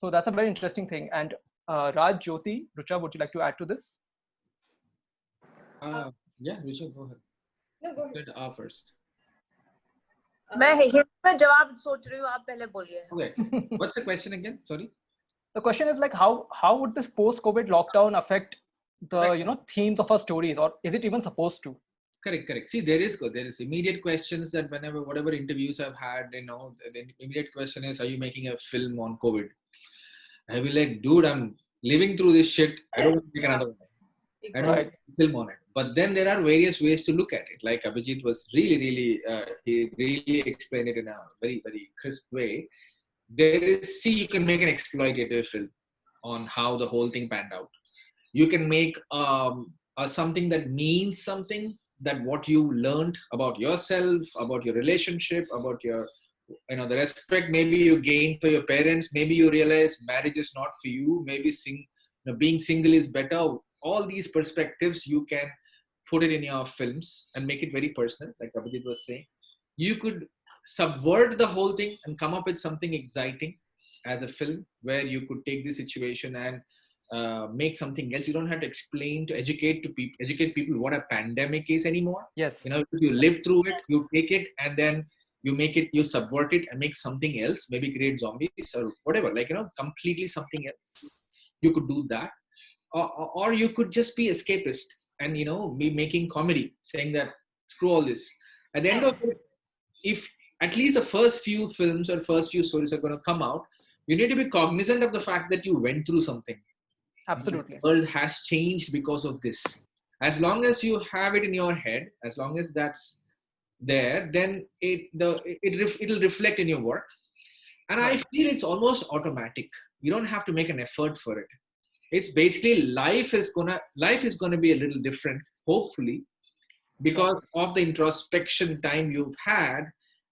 So that's a very interesting thing. And Raj, Jyoti, Rucha, would you like to add to this? Yeah, Rucha, go ahead. No, go ahead. First. मैं hint में जवाब सोच रही हूँ, आप पहले बोलिए. Okay. What's the question again? Sorry. The question is like how would this post-COVID lockdown affect the Right. themes of our stories, or is it even supposed to? Correct. See, there is immediate questions that whatever interviews I've had, the immediate question is, are you making a film on COVID? I'll be like, dude, I'm living through this shit. I don't want to make another one. I don't want to film on it. But then there are various ways to look at it. Like Abhijit was really, he really explained it in a very, very crisp way. You can make an exploitative film on how the whole thing panned out. You can make something that means something, that what you learned about yourself, about your relationship, about your, the respect maybe you gain for your parents. Maybe you realize marriage is not for you. Maybe being single is better. All these perspectives, you can put it in your films and make it very personal, like Abhijit was saying. You could subvert the whole thing and come up with something exciting as a film, where you could take this situation and make something else. You don't have to educate people what a pandemic is anymore. Yes. You live through it, you take it, and then you subvert it and make something else, maybe create zombies or whatever, completely something else. You could do that. Or you could just be escapist and, be making comedy, saying that, screw all this. At the end of it, if at least the first few films or first few stories are going to come out, you need to be cognizant of the fact that you went through something. Absolutely. The world has changed because of this. As long as you have it in your head, as long as that's there, then it'll reflect in your work. And I feel it's almost automatic. You don't have to make an effort for it. It's basically life is gonna be a little different, hopefully, because of the introspection time you've had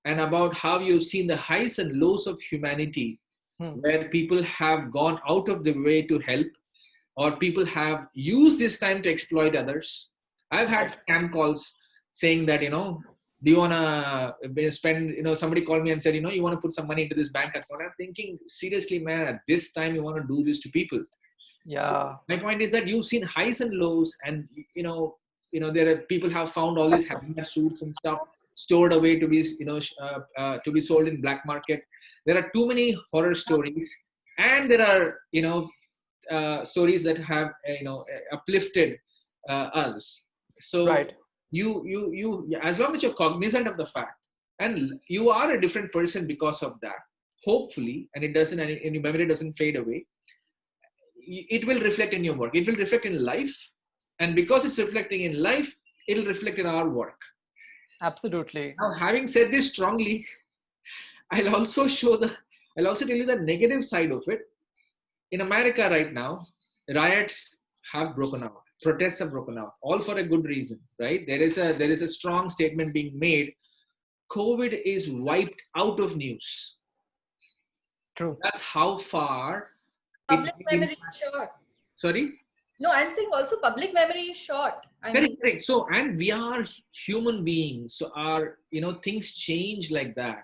and about how you've seen the highs and lows of humanity, where people have gone out of the way to help, or people have used this time to exploit others. I've had scam calls saying that, do you want to spend, somebody called me and said, you want to put some money into this bank account. I'm thinking, seriously, man, at this time you want to do this to people. Yeah. So my point is that you've seen highs and lows, and, there are people have found all these hazmat suits and stuff stored away to be, to be sold in black market. There are too many horror stories, and there are, stories that have, uplifted us. So you as long as you're cognizant of the fact, and you are a different person because of that, hopefully, and your memory doesn't fade away, it will reflect in your work. It will reflect in life, and because it's reflecting in life, it'll reflect in our work. Absolutely. Now, having said this strongly, I'll also tell you the negative side of it. In America right now, riots have broken out. Protests have broken out, all for a good reason, right? There is a strong statement being made. COVID is wiped out of news. True. That's how far. Public memory is short. Sorry? No, I'm saying also public memory is short. Correct. So, and we are human beings. So our, things change like that.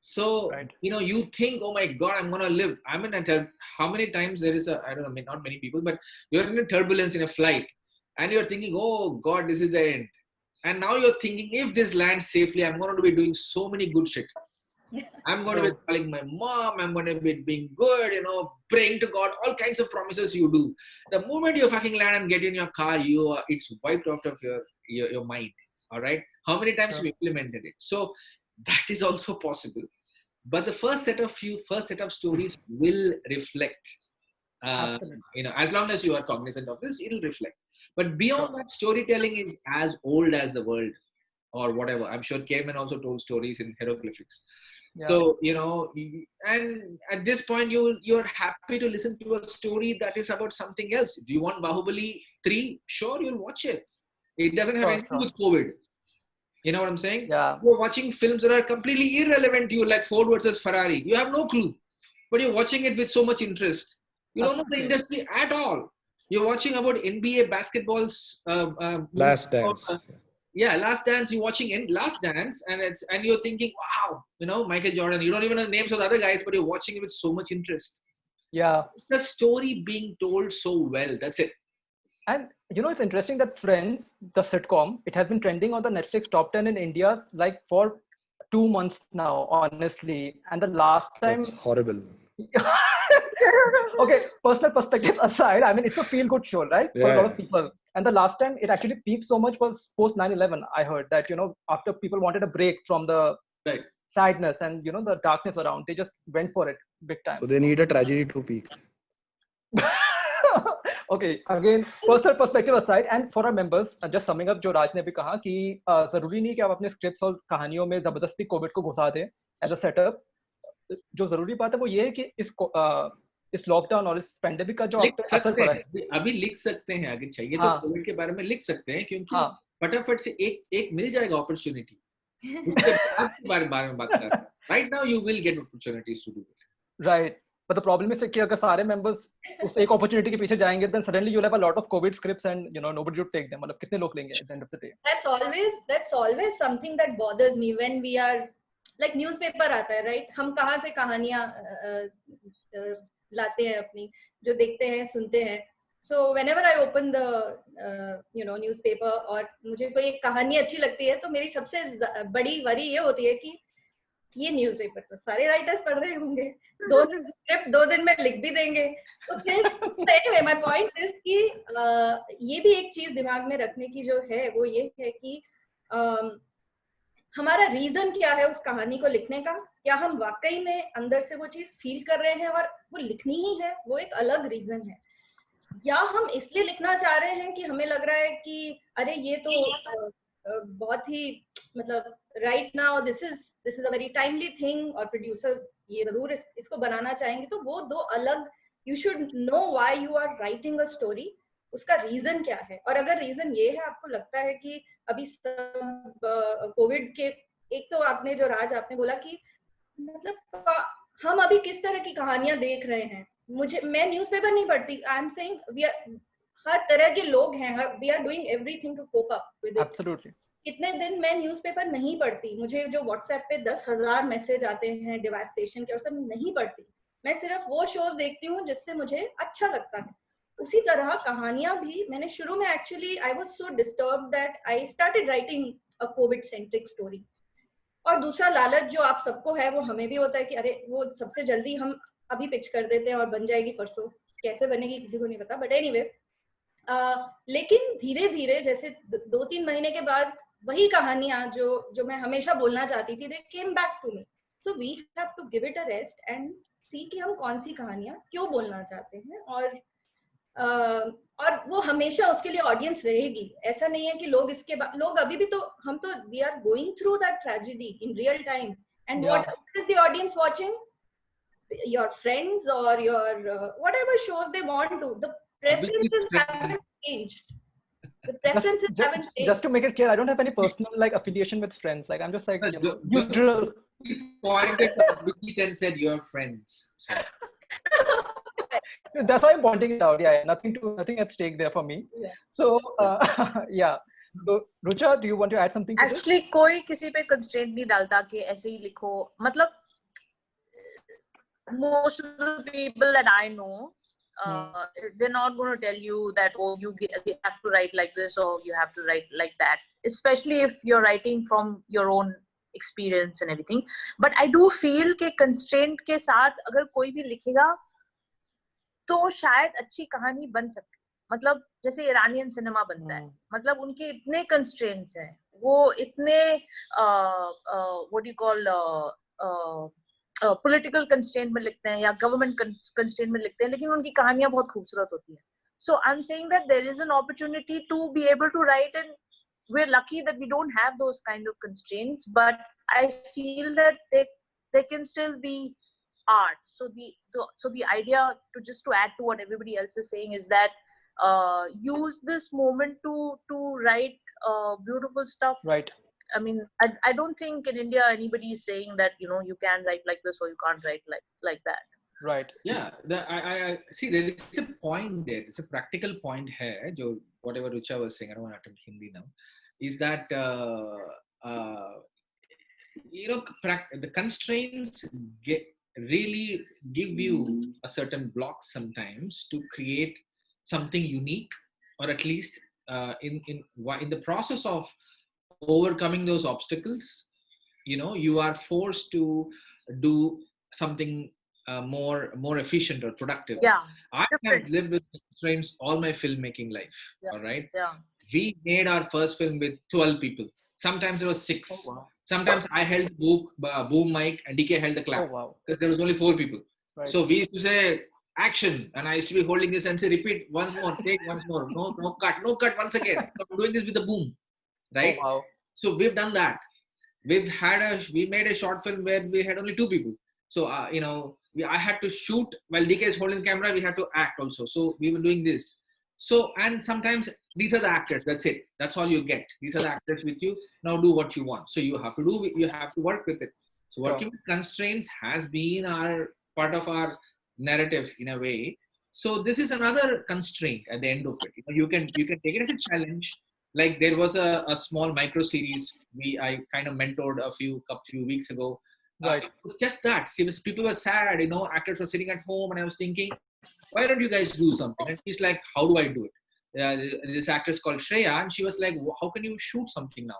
So, you think, oh my God, I'm going to live. I'm in how many times there is I don't know, not many people, but you're in a turbulence in a flight and you're thinking, oh God, this is the end. And now you're thinking, if this lands safely, I'm going to be doing so many good shit. I'm going to be calling my mom. I'm going to be being good, praying to God, all kinds of promises you do. The moment you fucking land and get in your car, it's wiped out of your mind. All right. How many times we implemented it? So that is also possible. But the first set of stories will reflect, as long as you are cognizant of this, it'll reflect. But beyond that, storytelling is as old as the world or whatever. I'm sure cavemen also told stories in hieroglyphics. Yeah. So, and at this point, you're happy to listen to a story that is about something else. Do you want Bahubali 3? Sure, you'll watch it. It doesn't have anything with COVID. You know what I'm saying? Yeah. You're watching films that are completely irrelevant to you, like Ford versus Ferrari. You have no clue, but you're watching it with so much interest. You don't know the industry at all. You're watching about NBA basketball's Last Dance. Last Dance. You're watching Last Dance, and you're thinking, wow, Michael Jordan. You don't even know the names of the other guys, but you're watching it with so much interest. Yeah. The story being told so well. That's it. And it's interesting that Friends, the sitcom, it has been trending on the Netflix top 10 in India like for 2 months now, honestly. And the last time, That's horrible. okay, personal perspective aside, I mean, it's a feel-good show, right? For a lot of Yeah. people. And the last time it actually peaked so much was post 9/11. I heard that, after people wanted a break from the Right. sadness and, the darkness around, they just went for it big time. So they need a tragedy to peak. Okay, again, personal perspective aside, and for our members, just summing up, जो राज ने भी कहा कि जरूरी नहीं कि आप अपने स्क्रिप्ट्स और कहानियों में जबरदस्ती कोविड को घुसा दें एज अ सेटअप. जो जरूरी बात है वो ये है कि इस लॉकडाउन और इस पेंडेमिक का जो आप पे असर पड़ा है, अभी लिख सकते हैं आगे चाहिए तो कोविड के बारे में लिख सकते हैं, क्योंकि फटाफट से एक मिल जाएगा अपॉर्चुनिटी. उसके बाद के बारे में बात कर. Right now you will get opportunities to do it. Right. But the problem is कि अगर सारे members उस एक opportunity के पीछे जाएंगे, then suddenly you'll have a lot of COVID scripts and nobody would take them. मतलब कितने लोग लेंगे at the end of the day? That's always something that bothers me when we are like newspaper आता है, right? हम कहाँ से कहानियाँ लाते हैं अपनी, जो देखते हैं सुनते हैं. So whenever I open the newspaper और मुझे कोई एक कहानी अच्छी लगती है, तो मेरी सबसे बड़ी वरी ये होती है कि ये न्यूज़पेपर तो सारे राइटर्स पढ़ रहे होंगे, 2 दिन में लिख भी देंगे. तो फिर anyway, my point is कि ये भी एक चीज दिमाग में रखने की जो है वो ये है कि हमारा रीजन क्या है उस कहानी को लिखने का. क्या हम वाकई में अंदर से वो चीज फील कर रहे हैं और वो लिखनी ही है, वो एक अलग रीजन है. या हम इसलिए लिखना चाह रहे हैं कि हमें लग रहा है कि अरे ये तो बहुत ही मतलब right now this is a very timely thing और प्रोड्यूसर्स ये जरूर इसको बनाना चाहेंगे. तो वो दो अलग, you should know why you are writing a story, उसका रीजन क्या है. और अगर रीजन ये है, आपको लगता है कि अभी सब कोविड के, एक तो आपने जो राज आपने बोला कि मतलब हम अभी किस तरह की कहानियां देख रहे हैं. मैं न्यूज़पेपर नहीं पढ़ती. I am saying we are, हर तरह के लोग हैं, we are doing everything to cope up with it. Absolutely. कितने दिन मैं न्यूज़पेपर नहीं पढ़ती, मुझे जो व्हाट्सएप पे 10,000 मैसेज आते हैं डिवास्टेशन के, और सब नहीं पढ़ती. मैं सिर्फ वो शोज देखती हूँ जिससे मुझे अच्छा लगता है. उसी तरह कहानियां भी मैंने शुरू में actually I was so disturbed that I started writing a Covid centric story. और दूसरा लालच जो आप सबको है वो हमें भी होता है कि अरे वो सबसे जल्दी हम अभी पिच कर देते हैं और बन जाएगी परसों. कैसे बनेगी किसी को नहीं पता, बट एनीवे. लेकिन धीरे धीरे जैसे 2-3 महीने के बाद वही कहानियां जो मैं हमेशा बोलना चाहती थी, they came back to me. So we have to give it a rest and see कि हम कौन सी कहानियां क्यों बोलना चाहते हैं. और वो हमेशा उसके लिए ऑडियंस रहेगी. ऐसा नहीं है कि लोग अभी भी तो, हम तो we are going through that tragedy in real time. And what is the audience watching? your friends or your whatever shows they want to. The preferences haven't changed. The preferences haven't changed. Just to make it clear, I don't have any personal like affiliation with friends. Like I'm just like neutral. He pointed at Vicky and said, "Your friends." That's why I'm pointing it out. Yeah, nothing at stake there for me. Yeah. So yeah. So Rucha, do you want to add something to Actually, कोई किसी पे constraint नहीं डालता कि ऐसे ही लिखो. मतलब most of the people that I know, they're not going to tell you that, oh, you have to write like this or you have to write like that, especially if you're writing from your own experience and everything. But I do feel कि constraint के साथ अगर कोई भी लिखेगा तो शायद अच्छी कहानी बन सकती है. मतलब जैसे इरानियन सिनेमा बनता है, मतलब उनके इतने constraints हैं, वो इतने what do you call political constraint में लिखते हैं या गवर्नमेंट कंस्ट्रेंट में लिखते हैं, लेकिन उनकी कहानियां बहुत खूबसूरत होती हैं. So I am saying that there is an opportunity to be able to write, and we are lucky that we don't have those kind of constraints, but I feel that they can still be art. So the idea, to add to what everybody else is saying, is that use this moment to write beautiful stuff. Right. I mean, I don't think in India anybody is saying that you can write like this or you can't write like that. Right. Yeah, I see there is a point there. It's a practical point here. Jo whatever Rucha was saying, I don't want to attempt Hindi now. Is that the constraints really give you a certain block sometimes to create something unique, or at least in the process of overcoming those obstacles, you are forced to do something more efficient or productive. Yeah. I have Different. lived with constraints all my filmmaking life. Yeah. All right. Yeah. We made our first film with 12 people. Sometimes it was 6. Oh, wow. Sometimes I held the boom mic and DK held the clap. Oh, wow. Because there was only 4 people. Right. So we used to say action, and I used to be holding this and say repeat once more, take once more, no cut once again. So I'm doing this with the boom, right? Oh, wow. So we've done that. We made a short film where we had only 2 people. So I had to shoot while DK is holding the camera. We had to act also. So we were doing this. So, and sometimes these are the actors. That's it. That's all you get. These are the actors with you. Now do what you want. So you have to work with it. So working with constraints has been part of our narrative in a way. So this is another constraint at the end of it. You can take it as a challenge. Like there was a small micro series I kind of mentored a few weeks ago. Right. It's just that people were sad, actors were sitting at home, and I was thinking, why don't you guys do something? And she's like, how do I do it? This actress called Shreya, and she was like, how can you shoot something now?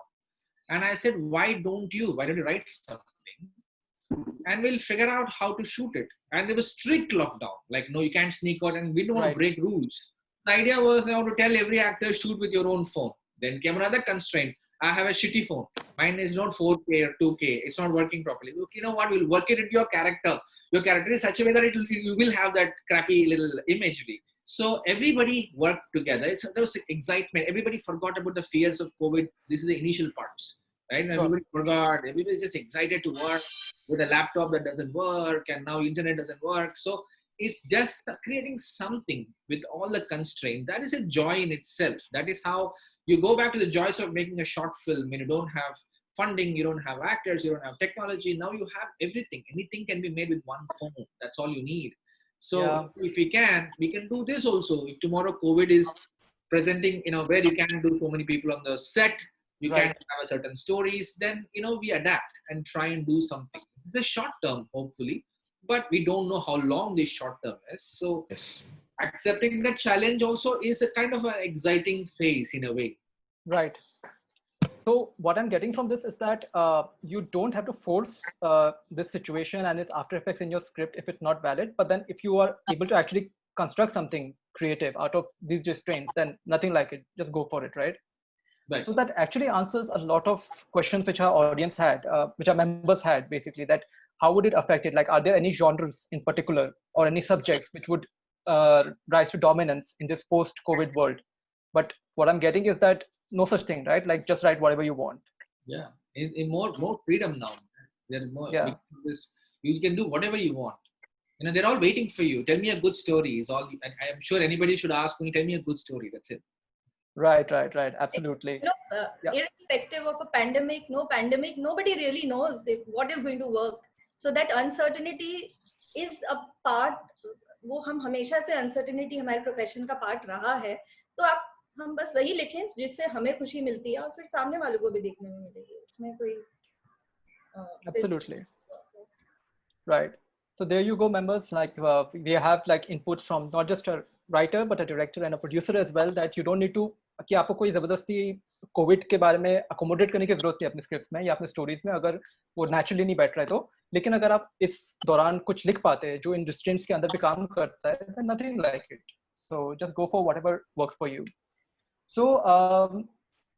And I said, why don't you write something? And we'll figure out how to shoot it. And there was strict lockdown. Like, no, you can't sneak out, and we don't want to break rules. The idea was now to tell every actor, shoot with your own phone. Then came another constraint. I have a shitty phone. Mine is not 4K or 2K. It's not working properly. Look, you know what? We'll work it into your character. Your character is such a way that you will have that crappy little imagery. So everybody worked together. There was excitement. Everybody forgot about the fears of COVID. This is the initial parts, right? And everybody forgot. Everybody's just excited to work with a laptop that doesn't work, and now internet doesn't work. So it's just creating something with all the constraint. That is a joy in itself. That is how you go back to the joys of making a short film. When you don't have funding, you don't have actors, you don't have technology. Now you have everything. Anything can be made with one phone. That's all you need. So if we can do this also. If tomorrow COVID is presenting, where you can't do so many people on the set, you can't have a certain stories, then, we adapt and try and do something. It's a short term, hopefully, but we don't know how long this short term is. So accepting the challenge also is a kind of an exciting phase in a way. Right. So what I'm getting from this is that you don't have to force this situation and its after effects in your script if it's not valid. But then if you are able to actually construct something creative out of these restraints, then nothing like it. Just go for it, right? Right. So that actually answers a lot of questions which our audience had, which our members had, basically, that how would it affect it? Like, are there any genres in particular or any subjects which would rise to dominance in this post-COVID world? But what I'm getting is that no such thing, right? Like, just write whatever you want. Yeah, in more freedom now. There more. Yeah. You can do whatever you want. They're all waiting for you. Tell me a good story. Is all. I'm sure anybody should ask me. Tell me a good story. That's it. Right. Absolutely. Irrespective of a pandemic, no pandemic, nobody really knows what is going to work. So that uncertainty is a part. वो हम हमेशा से uncertainty हमारे profession का part रहा है. तो हम बस वही लिखें जिससे हमें खुशी मिलती है और फिर सामने वालों को भी देखने में मिलेगी. उसमें कोई absolutely. Right. So there you go, members. Like we have like inputs from not just a writer but a director and a producer as well, that you don't need to कि आपको कोई जबरदस्ती कोविड के बारे में accommodate करने की जरूरत नहीं अपने स्क्रिप्ट्स में या अपने स्टोरीज में, अगर वो नेचुरली नहीं बैठ रहा है तो. लेकिन अगर आप इस दौरान कुछ लिख पाते हैं जो इन रिस्ट्रेंट्स के अंदर भी काम करता है, then nothing like it. So just go for whatever works for you. So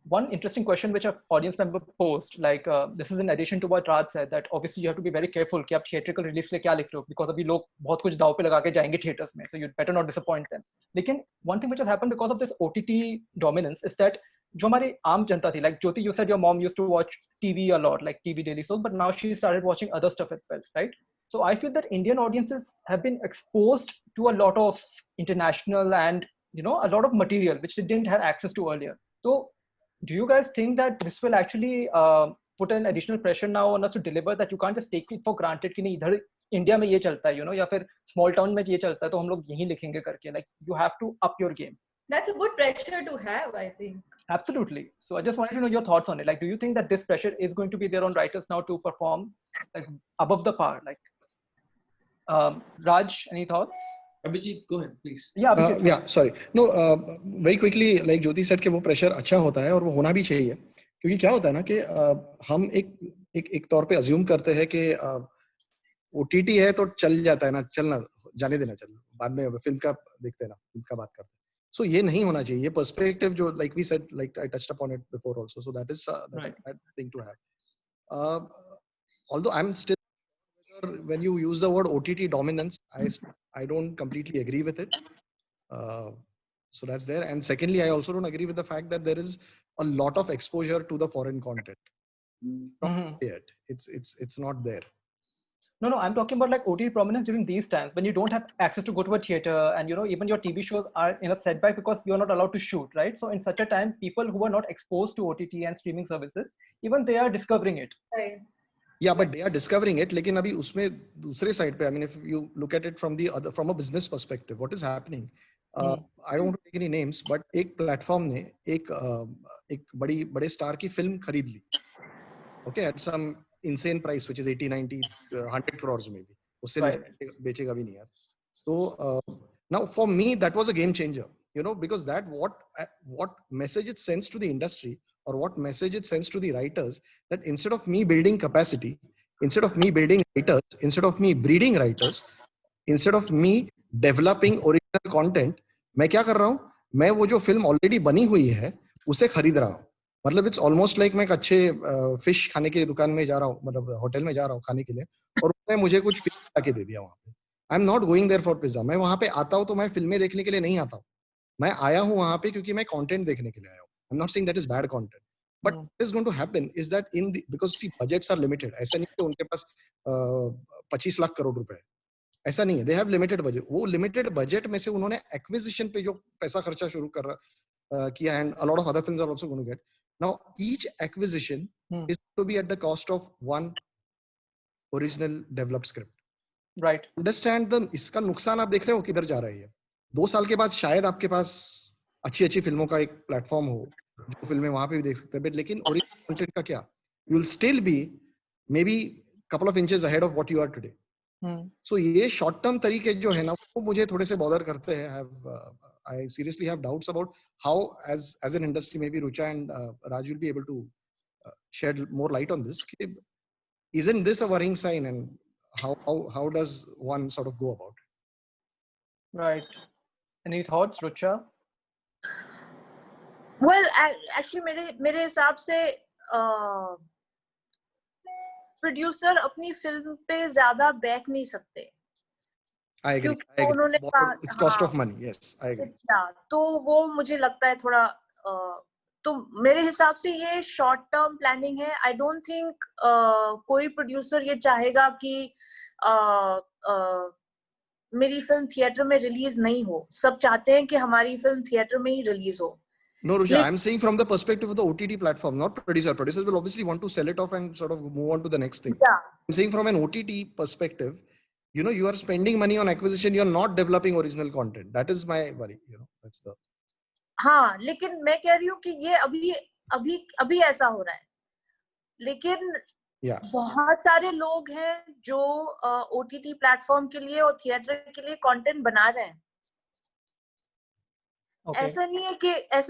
one interesting question which our audience member posed, like this is in addition to what Raj said, that obviously you have to be very careful कि आप theatrical release के लिए क्या लिख रहे हो, because अभी लोग बहुत कुछ दाव पे लगा के जाएंगे theaters में, so you'd better not disappoint them. लेकिन one thing which has happened because of this OTT dominance is that जो हमारी आम जनता थी, like Jyoti, you said your mom used to watch TV a lot, like TV daily soap, but now she started watching other stuff as well, right? So I feel that Indian audiences have been exposed to a lot of international and a lot of material which they didn't have access to earlier. So do you guys think that this will actually put an additional pressure now on us to deliver, that you can't just take it for granted कि नहीं इधर India में ये चलता है, या फिर small town में ये चलता है तो हम लोग यही लिखेंगे करके, like you have to up your game. That's a good pressure to have, I think. Absolutely. So I just wanted to know your thoughts on it. Like, do you think that this pressure is going to be there on writers now to perform like above the par? Like, Raj, any thoughts? Abhijit, go ahead, please. Yeah, sorry. No, very quickly, like Jyoti said कि वो pressure अच्छा होता है और वो होना भी चाहिए, क्योंकि क्या होता है ना कि हम एक एक तौर पे अज्यूम करते हैं कि OTT है तो चल जाता है ना, चलना जाने देना, चल बाद में फिल्म का देखते हैं ना, फिल्म का बात करते हैं. So ये नहीं होना चाहिए. ये पर्सपेक्टिव जो like we said, like I touched upon it before also. So that's Right. a bad thing to have. Although I'm still, when you use the word OTT dominance, I don't completely agree with it. So that's there. And secondly, I also don't agree with the fact that there is a lot of exposure to the foreign content. Not yet. It's not there. No, I'm talking about like OTT prominence during these times when you don't have access to go to a theater, and even your TV shows are in a setback because you're not allowed to shoot, right? So in such a time, people who are not exposed to OTT and streaming services, even they are discovering it. Right. Yeah, but they are discovering it. लेकिन अभी उसमें दूसरे side पे, I mean, if you look at it from a business perspective, what is happening? I don't want to take any names, but एक platform ने एक बड़े star की film खरीद ली. Okay, at some insane price, which is 80, 90, 100 crores maybe. उससे बेचेगा भी नहीं यार. So now for me, that was a game changer, because that what message it sends to the industry, or what message it sends to the writers, that instead of me building capacity, instead of me building writers, instead of me breeding writers, instead of me developing original content, मैं क्या कर रहा हूँ? मैं वो जो film already बनी हुई है उसे खरीद रहा हूँ. मतलब इट्स ऑलमोस्ट लाइक मैं एक अच्छे फिश खाने की दुकान में जा रहा हूँ, मतलब होटल में जा रहा हूँ खाने के लिए, और उसने मुझे कुछ पिज्जा के दे दिया वहाँ पे. I am not going there for pizza. मैं वहाँ पे आता हूँ तो मैं फिल्में देखने के लिए नहीं आता हूँ. मैं आया हूँ वहाँ पे क्योंकि मैं कंटेंट देखने के लिए आया हूँ. I am not saying that is bad content, but what is going to happen is that because see budgets are limited. ऐसा नहीं कि उनके पास 25 लाख करोड़ रुपए है, ऐसा नहीं है. They have limited budget. वो लिमिटेड बजट में से उन्होंने एक्विजिशन पे जो पैसा खर्चा शुरू किया, and a lot of other films are also going to get. Now each acquisition is to be at the cost of one original developed script. Right. Understand इसका नुकसान आप देख रहे हो किधर जा रहा है. 2 साल के बाद शायद आपके पास अच्छी फिल्मों का एक प्लेटफॉर्म हो जो फिल्में वहां पे भी देख सकते हैं, लेकिन ओरिजिनल कंटेंट का क्या? You will still be maybe couple of inches ahead of what you are today. So ये शॉर्ट टर्म तरीके जो है ना, वो मुझे थोड़े से बॉदर करते हैं. I seriously have doubts about how, as an industry, maybe Rucha and Raj will be able to shed more light on this. Isn't this a worrying sign, and how does one sort of go about it? Right. Any thoughts, Rucha? Well, actually मेरे हिसाब से producer अपनी film पे ज्यादा back नहीं सकते. I agree. उन्होंने it's cost of money. Yes, I agree. तो वो मुझे लगता है थोड़ा तो मेरे हिसाब से ये शॉर्ट टर्म प्लानिंग है. आई डोंट थिंक कोई प्रोड्यूसर ये चाहेगा कि मेरी फिल्म थिएटर में रिलीज नहीं हो. सब चाहते हैं कि हमारी फिल्म थिएटर में ही रिलीज हो. No, Rucha, I'm saying from the perspective of the OTT platform, not producer. Producers will obviously want to sell it off and sort of move on to the next thing. Yeah. I'm saying from an OTT perspective, you are spending money on acquisition, you're not developing original content. That is my worry. That's the. हाँ, लेकिन मैं कह रही हूँ कि ये अभी ऐसा हो रहा है, लेकिन बहुत सारे लोग हैं जो OTT प्लेटफॉर्म के लिए और थिएटर के लिए कंटेंट बना रहे हैं. Okay. ऐसा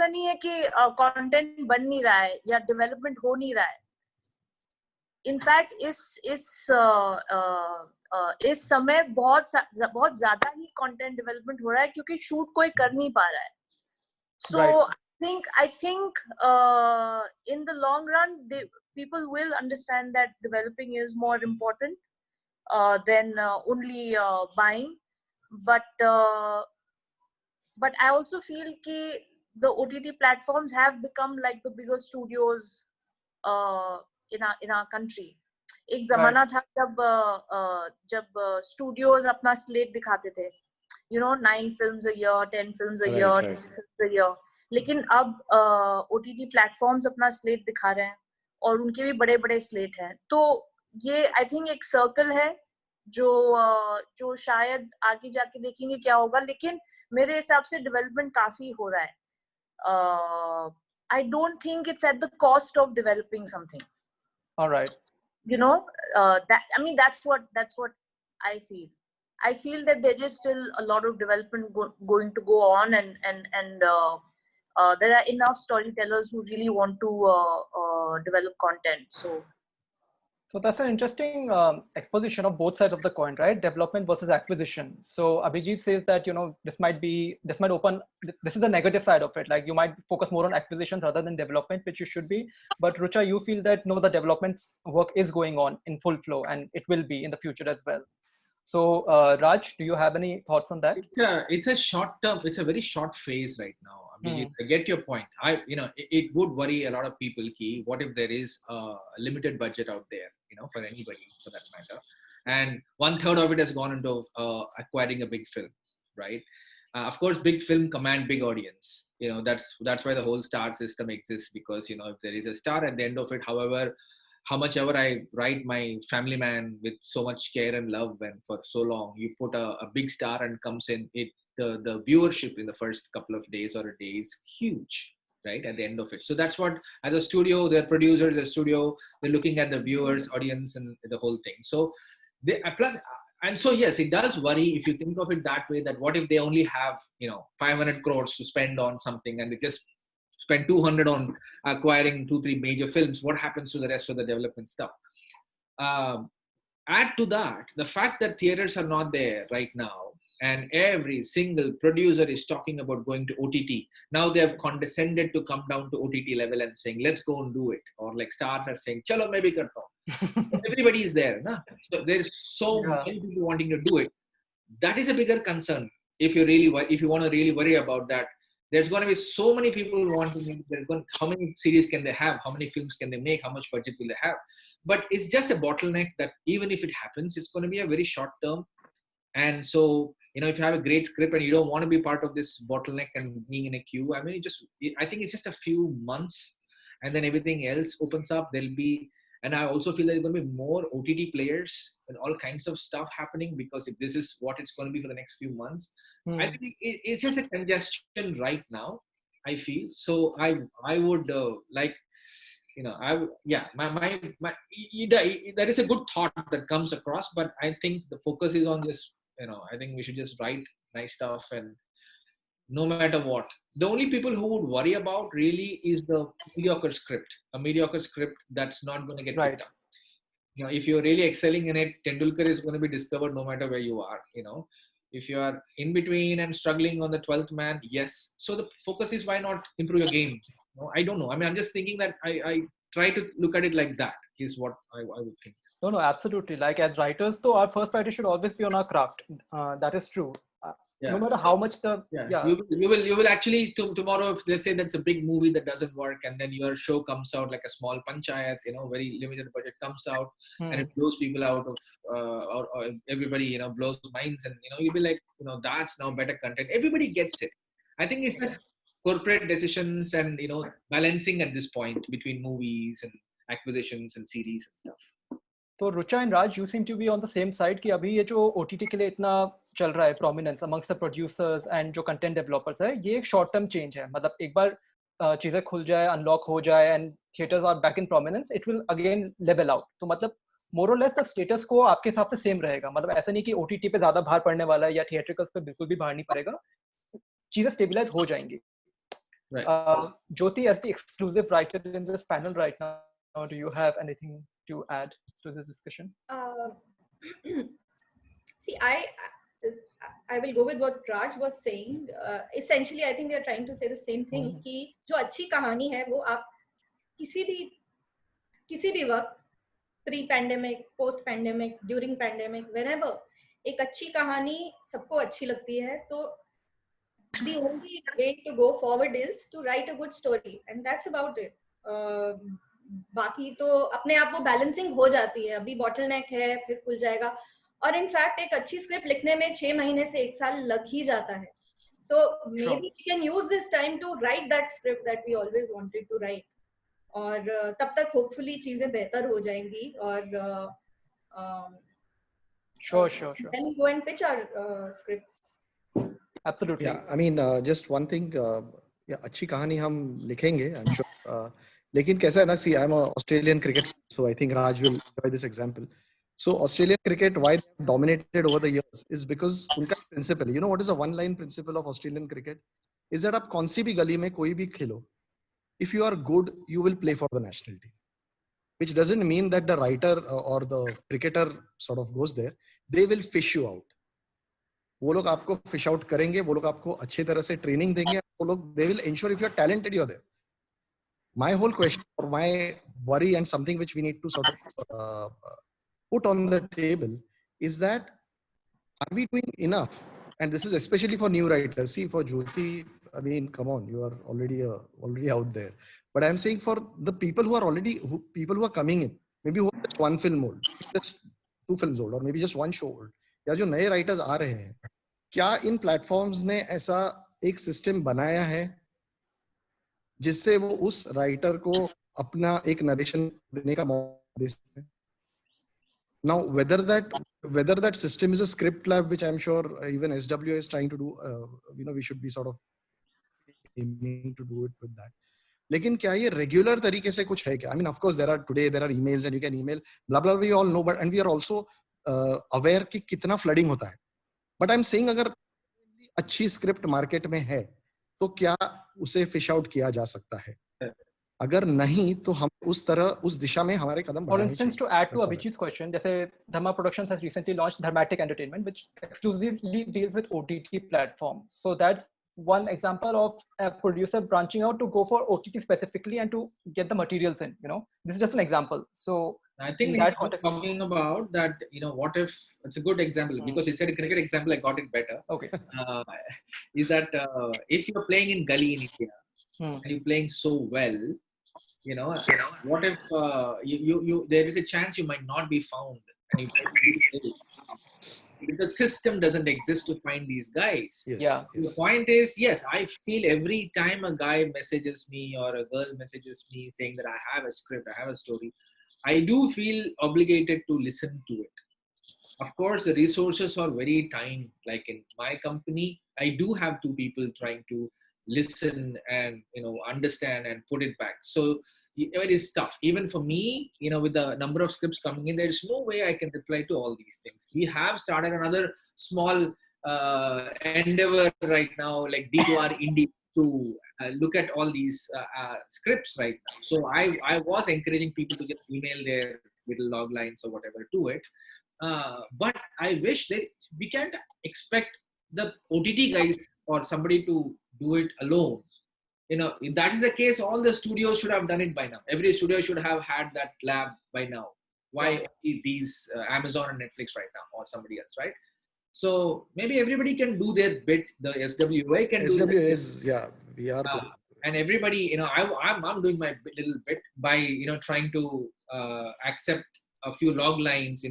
नहीं है कि कंटेंट बन नहीं रहा है या डेवलपमेंट हो नहीं रहा है. इनफैक्ट इस समय बहुत ज्यादा ही कंटेंट डेवलपमेंट हो रहा है क्योंकि शूट कोई कर नहीं पा रहा है. So right. I think in the long run, people will understand that developing is more important than only buying. But I also feel that the OTT platforms have become like the bigger studios in our country. एक ज़माना था जब studios अपना slate दिखाते थे, 9 films a year, 10 films a year, 10 films a year. लेकिन अब OTT platforms अपना slate दिखा रहे हैं और उनके भी बड़े slate हैं. तो ये I think एक circle है जो शायद आगे जाके देखेंगे क्या होगा, लेकिन मेरे हिसाब से डेवलपमेंट काफी हो रहा है. I don't think it's at the cost of developing something. All right. That's what I feel. I feel that there is still a lot of development going to go on, and there are enough storytellers who really want to develop content. So So that's an interesting exposition of both sides of the coin, right? Development versus acquisition. So Abhijit says that, this might open, this is the negative side of it. Like you might focus more on acquisitions rather than development, which you should be. But Rucha, you feel that no, the development work is going on in full flow and it will be in the future as well. So Raj, do you have any thoughts on that? It's a short term, it's a very short phase right now. Abhijit, I get your point. It would worry a lot of people. What if there is a limited budget out there, for anybody for that matter, and 1/3 of it has gone into acquiring a big film, right? Of course, big film command big audience. That's why the whole star system exists, because if there is a star at the end of it, how much ever I write my family man with so much care and love, and for so long, you put a big star and comes in, the viewership in the first couple of days or a day is huge, right? At the end of it. So that's what, as a studio, the producers, the studio, they're looking at the viewers, audience, and the whole thing. So so yes, it does worry if you think of it that way, that what if they only have, 500 crores to spend on something and they just spend 200 on acquiring 2-3 major films, what happens to the rest of the development stuff? Add to that the fact that theaters are not there right now, and every single producer is talking about going to OTT. Now they have condescended to come down to OTT level and saying, let's go and do it. Or like stars are saying, chalo, main bhi karta hu. Everybody is there. Na? So there's so many people wanting to do it. That is a bigger concern. If you want to really worry about that, there's going to be so many people who want to make, how many series can they have? How many films can they make? How much budget will they have? But it's just a bottleneck that even if it happens, it's going to be a very short term. And so, if you have a great script and you don't want to be part of this bottleneck and being in a queue, I think it's just a few months, and then everything else opens up. And I also feel there's going to be more OTT players and all kinds of stuff happening, because if this is what it's going to be for the next few months, I think it's just a congestion right now, I feel. So I would there is a good thought that comes across, but I think the focus is on this, I think we should just write nice stuff, and no matter what. The only people who would worry about really is the mediocre script, a mediocre script that's not going to get picked up. If you're really excelling in it, Tendulkar is going to be discovered no matter where you are. If you are in between and struggling on the 12th man, yes. So the focus is, why not improve your game? I don't know. I'm just thinking that I try to look at it like that is what I would think. No, absolutely. Like as writers, though, our first priority should always be on our craft. That is true. No matter how much you will actually tomorrow, if let's say that's a big movie that doesn't work, and then your show comes out like a small panchayat, very limited budget comes out, and it blows people out of or everybody blows minds, and you'll be like, that's now better content. Everybody gets it. I think it's just corporate decisions and balancing at this point between movies and acquisitions and series and stuff. So Rucha and Raj, you seem to be on the same side कि अभी ये जो OTT के लिए इतना चल रहा है prominence amongst the producers and जो content developers है, ये एक short term change है. मतलब एक बार चीजें खुल जाए, unlock हो जाए, and theaters are back in prominence, it will again level out. तो मतलब more or less the status quo आपके हिसाब से same रहेगा. मतलब ऐसा नहीं कि OTT पे ज़्यादा भार पड़ने वाला है या theatricals पे बिल्कुल भी भार नहीं पड़ेगा. चीजें stabilize हो जाएंगी. Right. Jyoti, as the exclusive writer in this panel right now, do you have anything to add to this discussion? See, I will go with what Raj was saying. Essentially, I think we are trying to say the same thing. कि जो अच्छी कहानी है वो आप किसी भी वक्त, pre-pandemic, post-pandemic, during pandemic, whenever एक अच्छी कहानी सबको अच्छी लगती है, तो the only way to go forward is to write a good story, and that's about it. बाकी तो अपने आप वो बैलेंसिंग हो जाती है. अभी बॉटलनेक है, फिर खुल जाएगा. और इनफैक्ट एक अच्छी स्क्रिप्ट लिखने में 6 महीने से 1 साल लग ही जाता है. तो maybe we can use this time to write that script that we always wanted to write. और तब तक होपफुली चीजें बेहतर हो जाएंगी. और sure. Then go and pitch our scripts. Absolutely. Yeah, I mean, just one thing. अच्छी कहानी हम लिखेंगे, I'm sure. लेकिन कैसा है ना, see, I'm an Australian cricket, so I think Raj will enjoy this example. So Australian cricket, why they have dominated over the years is because उनका principle, what is the one-line principle of Australian cricket? Is that आप कौन सी भी गली में कोई भी खेलो, if you are good, you will play for the national team. which doesn't mean that the writer or the cricketer sort of goes there. They will fish you out. वो लोग आपको fish out करेंगे, वो लोग आपको अच्छी तरह से training देंगे, वो लोग they will ensure if you're talented, you're there. My whole question or my worry and something which we need to sort of put on the table is that are we doing enough? And this is especially for new writers. See, for Jyoti, I mean, come on, you are already out there. But I'm saying for the people who are already, people who are coming in, maybe who are just one film old, just 2 films old, or maybe just 1 show old, या जो नए writers आ रहे हैं, क्या इन platforms ने ऐसा एक system बनाया है जिससे वो उस writer को अपना एक narration देने का मौका दे सकते हैं? Now, whether that system is a script lab, which I'm sure even SWA is trying to do, we should be sort of aiming to do it with that. लेकिन क्या ये regular तरीके से कुछ है क्या? I mean, of course, there are emails and you can email, blah, blah, we all know, but, and we are also aware कि कितना flooding होता है. But I'm saying अगर अच्छी script market में है, तो क्या उसे fish out किया जा सकता है? अगर नहीं तो हम उस तरह उस दिशा में हमारे कदम For बढ़ाने instance, to add to Abhijit's question, जैसे Dharma Productions has recently launched Dharmatic Entertainment, which exclusively deals with OTT platforms. So that's one example of a producer branching out to go for OTT specifically and to get the materials in. This is just an example. So I think that talking about that, what if it's a good example because you said a cricket example, I got it better. Okay, is that if you're playing in Gully in India and you're playing so well, what if you there is a chance you might not be found and you the system doesn't exist to find these guys. Yes. Yeah. The point is, yes, I feel every time a guy messages me or a girl messages me saying that I have a script, I have a story, I do feel obligated to listen to it. Of course, the resources are very timed. Like in my company, I do have 2 people trying to listen and understand and put it back. So it is tough. Even for me, with the number of scripts coming in, there is no way I can reply to all these things. We have started another small endeavor right now, like D2R Indie, to look at all these scripts right now. So I was encouraging people to just email their little log lines or whatever to it. But I wish that we can't expect the OTT guys or somebody to do it alone. If that is the case, all the studios should have done it by now. Every studio should have had that lab by now. Why these Amazon and Netflix right now or somebody else, right? So maybe everybody can do their bit. The SWA can do SWA is, yeah, we are. and everybody, I'm doing my little bit by, trying to accept a few log lines,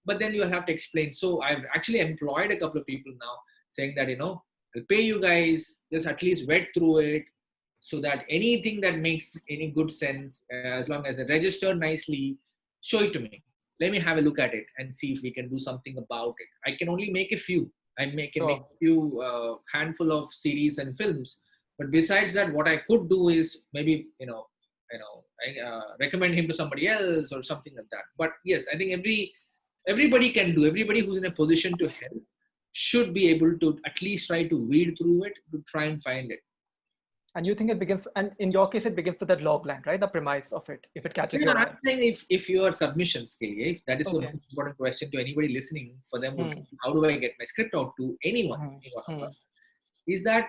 but then you have to explain. So I've actually employed a couple of people now saying that, I'll pay you guys, just at least vet through it so that anything that makes any good sense, as long as it's registered nicely, show it to me. Let me have a look at it and see if we can do something about it. I can only make a few. I can make a few handful of series and films. But besides that, what I could do is maybe, I recommend him to somebody else or something like that. But yes, I think everybody can do. Everybody who's in a position to help should be able to at least try to weed through it to try and find it. And you think it begins, and in your case, it begins with that log line, right? The premise of it, if it catches your eye. I'm saying if your submission skill, if that is the most important question to anybody listening, for them, how do I get my script out to anyone of us, is that,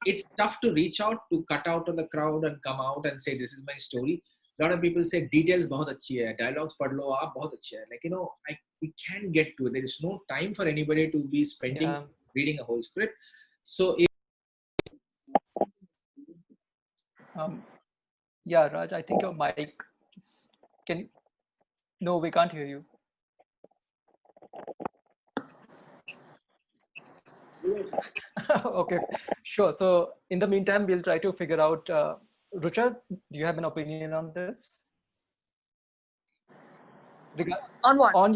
it's tough to reach out, to cut out of the crowd and come out and say, this is my story. A lot of people say, details bahut achhi hai, dialogues pad lo, aap bahut achhi hai. Like, we can get to it. There is no time for anybody to be spending reading a whole script. So yeah, Raj, I think your mic no, we can't hear you. Okay, sure. So in the meantime, we'll try to figure out, Rucha, do you have an opinion on this? On what? On,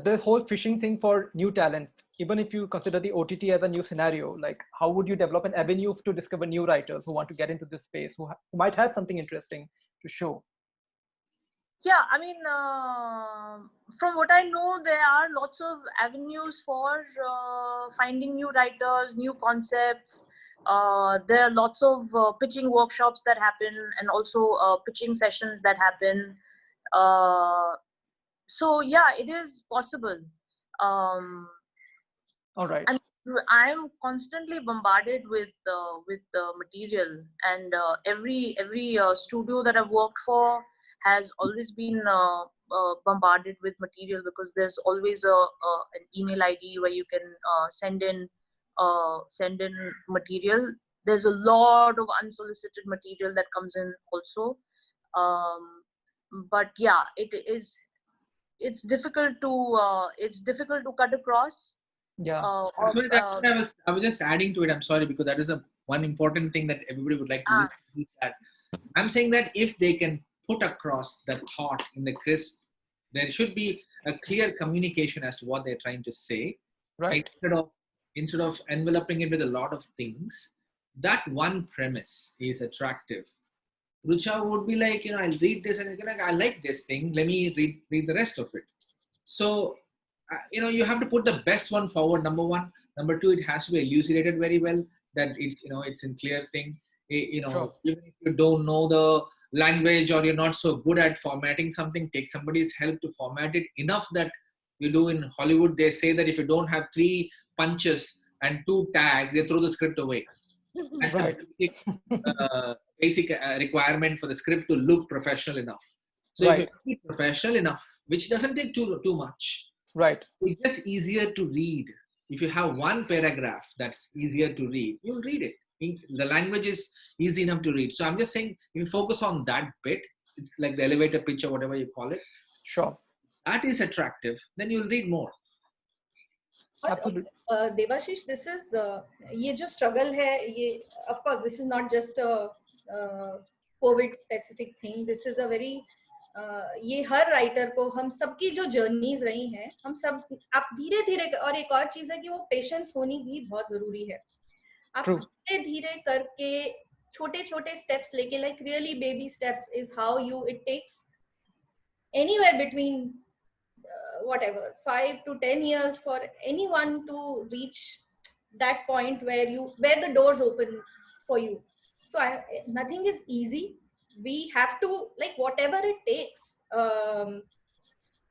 the whole fishing thing for new talent. Even if you consider the OTT as a new scenario, like how would you develop an avenue to discover new writers who want to get into this space, who might have something interesting to show? Yeah, I mean, from what I know, there are lots of avenues for finding new writers, new concepts. There are lots of pitching workshops that happen and also pitching sessions that happen. So yeah, it is possible. All right. And I'm constantly bombarded with material, and every studio that I've worked for has always been bombarded with material, because there's always an email ID where you can send in material. There's a lot of unsolicited material that comes in also, but yeah, it's difficult to cut across. Yeah. Sorry, I was just adding to it. I'm sorry, because that is one important thing that everybody would like to listen to. Is that I'm saying that if they can put across the thought in the crisp, there should be a clear communication as to what they're trying to say. Right. Instead of enveloping it with a lot of things, that one premise is attractive. Rucha would be like, I'll read this and I like this thing. Let me read the rest of it. So, you have to put the best one forward, number one. Number two, it has to be elucidated very well, that it's in clear thing. Sure. Even if you don't know the language or you're not so good at formatting something, take somebody's help to format it enough that you do. In Hollywood, they say that if you don't have 3 punches and 2 tags, they throw the script away. That's Right. the basic requirement for the script to look professional enough. So if you be professional enough, which doesn't take too much, right, it's just easier to read. If you have one paragraph that's easier to read, you'll read it. The language is easy enough to read. So I'm just saying, if you focus on that bit, it's like the elevator pitch or whatever you call it. Sure. That is attractive. Then you'll read more. Absolutely. Devashish, this is ये जो struggle है, ये of course this is not just a COVID specific thing. This is a very ये हर writer को, हम सबकी जो journeys रही हैं, हम सब आप धीरे धीरे, और एक और चीज है कि वो पेशेंस होनी भी बहुत जरूरी है. आप धीरे धीरे करके छोटे छोटे स्टेप्स लेके, like really baby steps is how you, it takes anywhere between whatever 5 to 10 years for anyone to reach that point where the doors open for you. So nothing is easy. We have to, like, whatever it takes,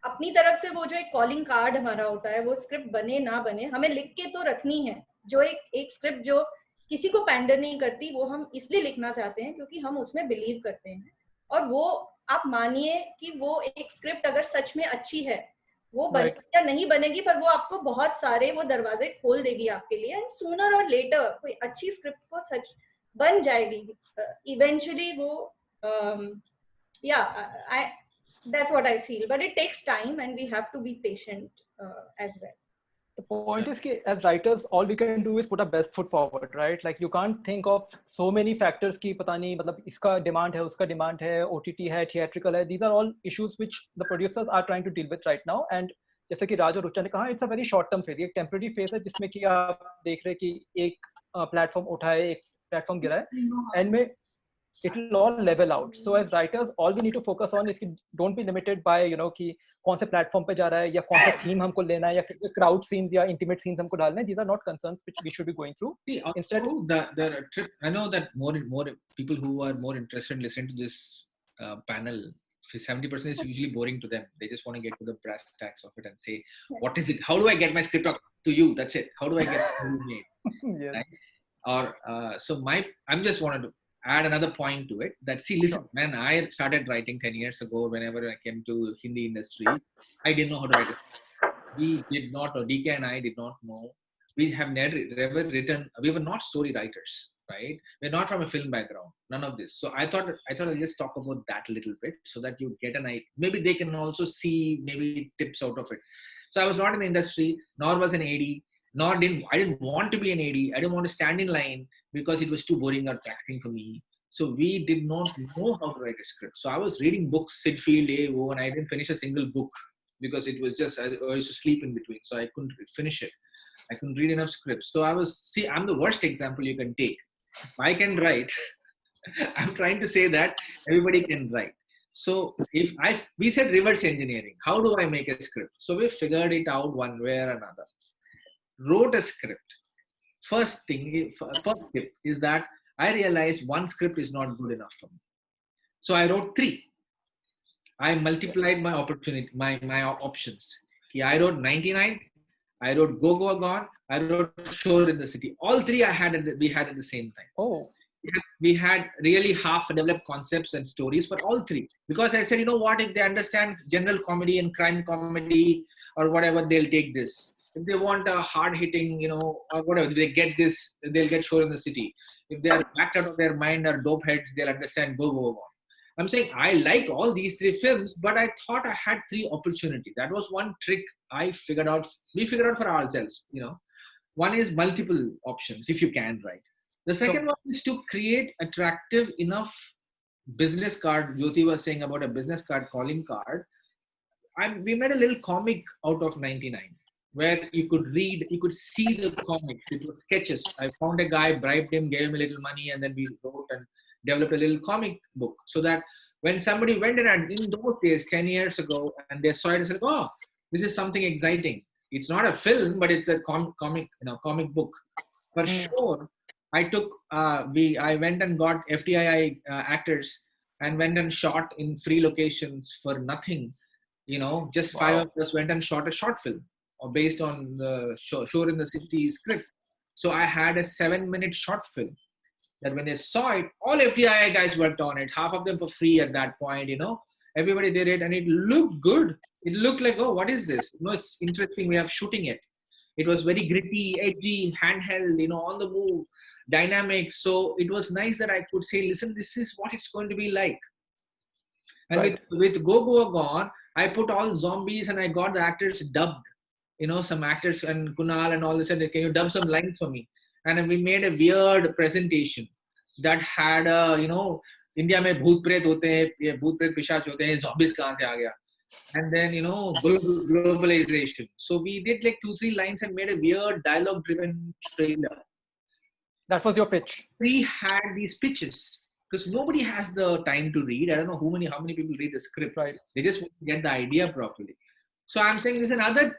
अपनी तरफ से वो जो एक calling card हमारा होता है, वो स्क्रिप्ट बने ना बने, हमें लिख के तो रखनी है. जो एक स्क्रिप्ट जो किसी को पैंडर नहीं करती, वो हम इसलिए लिखना चाहते हैं क्योंकि हम उसमें बिलीव करते हैं. और वो आप मानिए कि वो एक स्क्रिप्ट अगर सच में अच्छी है, वो बनेगी या नहीं बनेगी, पर वो आपको बहुत सारे वो दरवाजे खोल देगी आपके लिए. एंड सूनर और लेटर कोई अच्छी स्क्रिप्ट को सच बन जाएगी इवेंचुअली. वो that's what I feel, but it takes time and we have to be patient as well. The point is that as writers, all we can do is put our best foot forward, right? Like you can't think of so many factors ki pata nahi, matlab iska demand hai, uska demand hai, OTT hai, theatrical hai. These are all issues which the producers are trying to deal with right now. And जैसे कि राज और रुचा ने कहा, it's a very short term phase, एक temporary phase है जिसमें कि आप देख रहे कि एक platform उठाए, एक platform गिराए, and में it will all level out. So as writers, all we need to focus on is कि don't be limited by कि कौन से platform पे जा रहा है या कौन सा theme हमको लेना है या crowd scenes या intimate scenes हमको डालना है. These are not concerns which we should be going through. See, instead, I know that more people who are more interested in listening to this panel, 70% is usually boring to them. They just want to get to the brass tacks of it and say, what is it? How do I get my script up to you? That's it. How do I get it made? Yes. Right? Or I'm just wanted to add another point to it, that see, listen, man, I started writing 10 years ago. Whenever I came to Hindi industry, I didn't know how to write it. We did not, or DK and I did not know. We have never written, we were not story writers, right? We're not from a film background, none of this. So I thought I'll just talk about that a little bit so that you get an idea. Maybe they can also see maybe tips out of it. So I was not in the industry, nor was an AD, I didn't want to be an AD. I didn't want to stand in line because it was too boring or taxing for me. So we did not know how to write a script. So I was reading books, Sid Field, A.O., and I didn't finish a single book because it was just, I used to sleep in between. So I couldn't finish it. I couldn't read enough scripts. So I'm the worst example you can take. I can write. I'm trying to say that everybody can write. So we said reverse engineering. How do I make a script? So we figured it out one way or another. Wrote a script. First tip is that I realized one script is not good enough for me. So I wrote 3. I multiplied my opportunity, my options. I wrote 99, I wrote Goa Gone, I wrote Shor in the City. All three we had at the same time. Oh. We had really half developed concepts and stories for all three. Because I said, you know what, if they understand general comedy and crime comedy or whatever, they'll take this. If they want a hard hitting, you know, or whatever, they get this, they'll get Shor in the City. If they are backed out of their mind or dope heads, they'll understand Goa Gone. I'm saying I like all these three films, but I thought I had three opportunities. That was one trick we figured out for ourselves, you know. One is multiple options, if you can, right? The second one is to create attractive enough business card. Jyoti was saying about a business card, calling card. We made a little comic out of 99 where you could read, you could see the comics. It was sketches. I found a guy, bribed him, gave him a little money, and then we wrote and developed a little comic book so that when somebody went in those days, 10 years ago, and they saw it and said, oh, this is something exciting. It's not a film, but it's a comic book. For sure, I took, I went and got FTII actors and went and shot in free locations for nothing. You know, just 5 of us went and shot a short film based on the Shor in the City script. So I had a 7-minute short film that when they saw it, all FTII guys worked on it. Half of them for free at that point, you know. Everybody did it and it looked good. It looked like, oh, what is this? You know, it's interesting. We are shooting it. It was very gritty, edgy, handheld, you know, on the move, dynamic. So it was nice that I could say, listen, this is what it's going to be like. And with Goa Gone, I put all zombies and I got the actors dubbed. You know, some actors and Kunal and all this, and can you dub some lines for me? And then we made a weird presentation that had, you know, India में भूत प्रेत होते हैं, ये भूत प्रेत पिशाच होते हैं, zombies कहाँ से आ गया? And then, you know, globalization. So we did like 2-3 lines and made a weird dialogue-driven trailer. That was your pitch. We had these pitches because nobody has the time to read. I don't know how many people read the script. Right. They just want to get the idea properly. So I'm saying there's another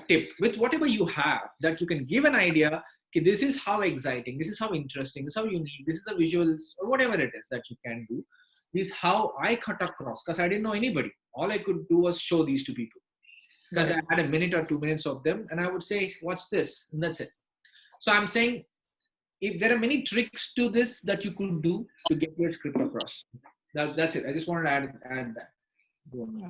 tip with whatever you have that you can give an idea. Okay, this is how exciting, this is how interesting, this is how unique, this is the visuals or whatever it is that you can do. This is how I cut across because I didn't know anybody. All I could do was show these two people because I had a minute or 2 minutes of them and I would say, what's this? And that's it. So I'm saying if there are many tricks to this that you could do to get your script across. That's it. I just wanted to add that.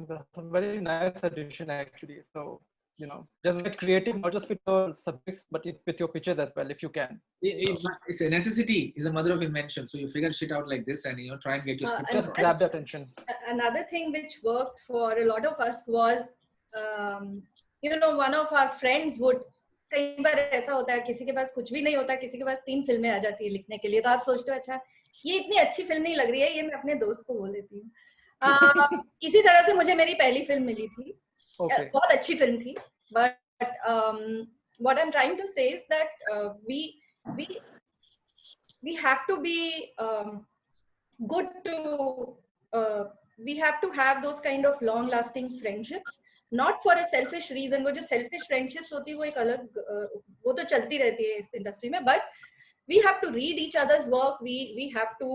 That's a very nice addition actually. So, you know, just get creative, not just with your subjects, but with your pitches as well, if you can. It's a necessity, is a mother of invention. So you figure shit out like this and, you know, try and get your script. Just grab the attention. Another thing which worked for a lot of us was, you know, one of our friends would, कई बार ऐसा होता है किसी के पास कुछ भी नहीं होता, किसी के पास 3 फिल्में आ जाती है लिखने के लिए, तो आप सोचते हो अच्छा ये इतनी अच्छी फिल्म नहीं लग रही है, ये मैं अपने दोस्त को बोल देती हूँ. इसी तरह से मुझे मेरी पहली फिल्म मिली थी. बहुत अच्छी फिल्म थी, but what I'm trying to say is that we have to be good to we have to have those kind of long lasting friendships, not for a selfish reason. वो जो selfish friendships होती है वो एक अलग वो तो चलती रहती है इस industry में, but we have to read each other's work, we have to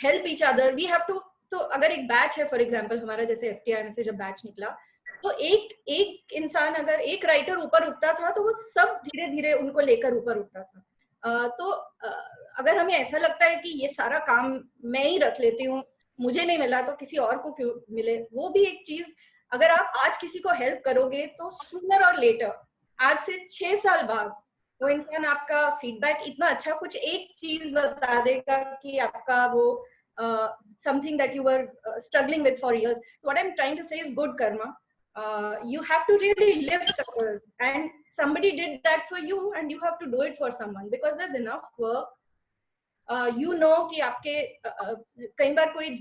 help each other, we have to. तो अगर एक बैच है फॉर एग्जांपल हमारा जैसे एफटीआई में से जब बैच निकला तो एक इंसान अगर एक राइटर ऊपर उठता था तो वो सब धीरे धीरे उनको लेकर ऊपर उठता था. तो अगर हमें ऐसा लगता है कि ये सारा काम मैं ही रख लेती हूँ, मुझे नहीं मिला तो किसी और को क्यों मिले, वो भी एक चीज. अगर आप आज किसी को हेल्प करोगे तो सूनर और लेटर, आज से 6 साल बाद वो इंसान आपका फीडबैक इतना अच्छा कुछ एक चीज बता देगा कि आपका वो something that you were struggling with for years. So what I'm trying to say is good karma. You have to really lift others, and somebody did that for you, and you have to do it for someone because there's enough work. You know कि आपके कई बार कोई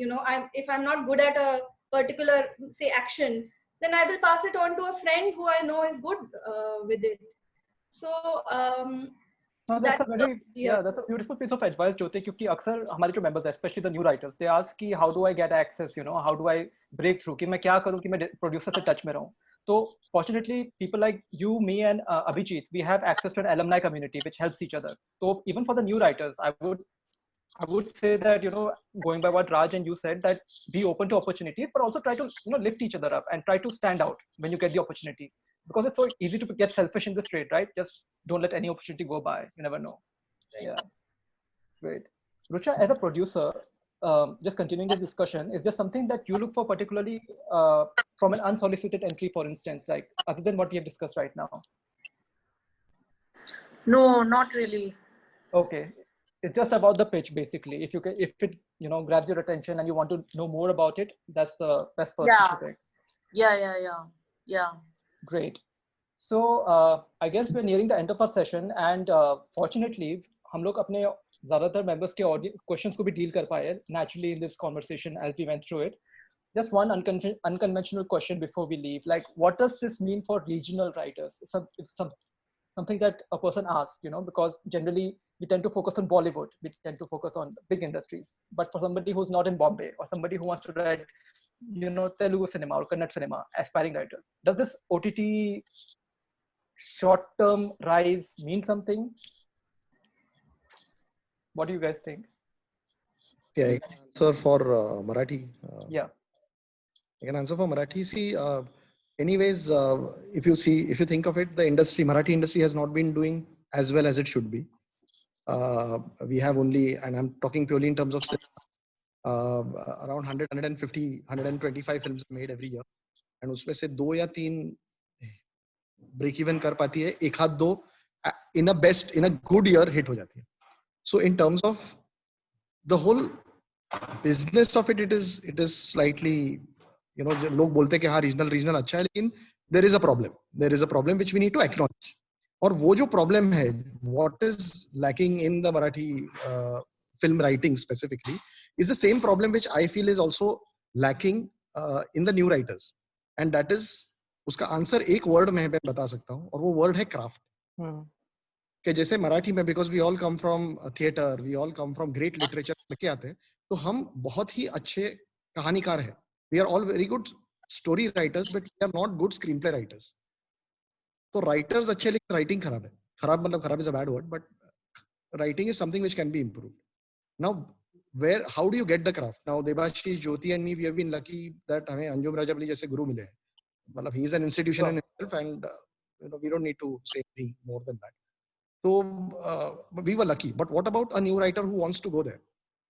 you know if I'm not good at a particular say action, then I will pass it on to a friend who I know is good with it. So that's a beautiful piece of advice, Jyoti, क्योंकि अक्सर हमारे जो members, especially the new writers, they ask कि how do I get access, you know, how do I break through, कि मैं क्या करूँ कि मैं producer से touch में रहूँ. So fortunately, people like you, me, and Abhijit, we have access to an alumni community which helps each other. So even for the new writers, I would I would say that, going by what Raj and you said, that be open to opportunities, but also try to, lift each other up and try to stand out when you get the opportunity. Because it's so easy to get selfish in this trade, right? Just don't let any opportunity go by. You never know. Yeah, great. Rucha, as a producer, just continuing this discussion, is there something that you look for particularly from an unsolicited entry, for instance, like other than what we have discussed right now? No, not really. Okay. It's just about the pitch, basically. If it grabs your attention and you want to know more about it, that's the best person to pick. Yeah. Great. So I guess we're nearing the end of our session, and fortunately, हम लोग अपने ज़्यादातर members के questions को भी deal कर पाए naturally in this conversation as we went through it. Just one unconventional question before we leave. Like, what does this mean for regional writers? Something that a person asks, because generally we tend to focus on Bollywood, we tend to focus on big industries. But for somebody who's not in Bombay, or somebody who wants to write, Telugu cinema or Kannada cinema, aspiring writer, does this OTT short-term rise mean something? What do you guys think? Yeah, I can answer for Marathi. Yeah. I can answer for Marathi. See, anyways, if you think of it, the Marathi industry has not been doing as well as it should be. We have only, and I'm talking purely in terms of around 100, 150, 125 films made every year. And उसमें से 2 या 3 break even कर पाती है, 1-2 in a good year hit हो जाती है. So in terms of the whole business of it is slightly, लोग बोलते हैं कि हाँ regional अच्छा है, लेकिन there is a problem which we need to acknowledge. और वो जो problem है, what is lacking in the Marathi film writing specifically is the same problem which I feel is also lacking in the new writers, and that is, उसका answer एक word में मैं बता सकता हूँ, और वो वर्ड है क्राफ्ट. कि जैसे मराठी में, because we all come from theatre, we all come from great literature लेके आते हैं, तो हम बहुत ही अच्छे कहानीकार हैं. We are all very good story writers, but we are not good screenplay writers. तो राइटर्स अच्छे, लेकिन राइटिंग खराब है. खराब is a bad word, but writing is something which can be improved. Now how do you get the craft? Now Debashish, Jyoti and me, we have been lucky that हमें अंजुम राजावली जैसे गुरु मिले हैं. मतलब he is an institution in itself, and we don't need to say anything more than that. So we were lucky. But what about a new writer who wants to go there?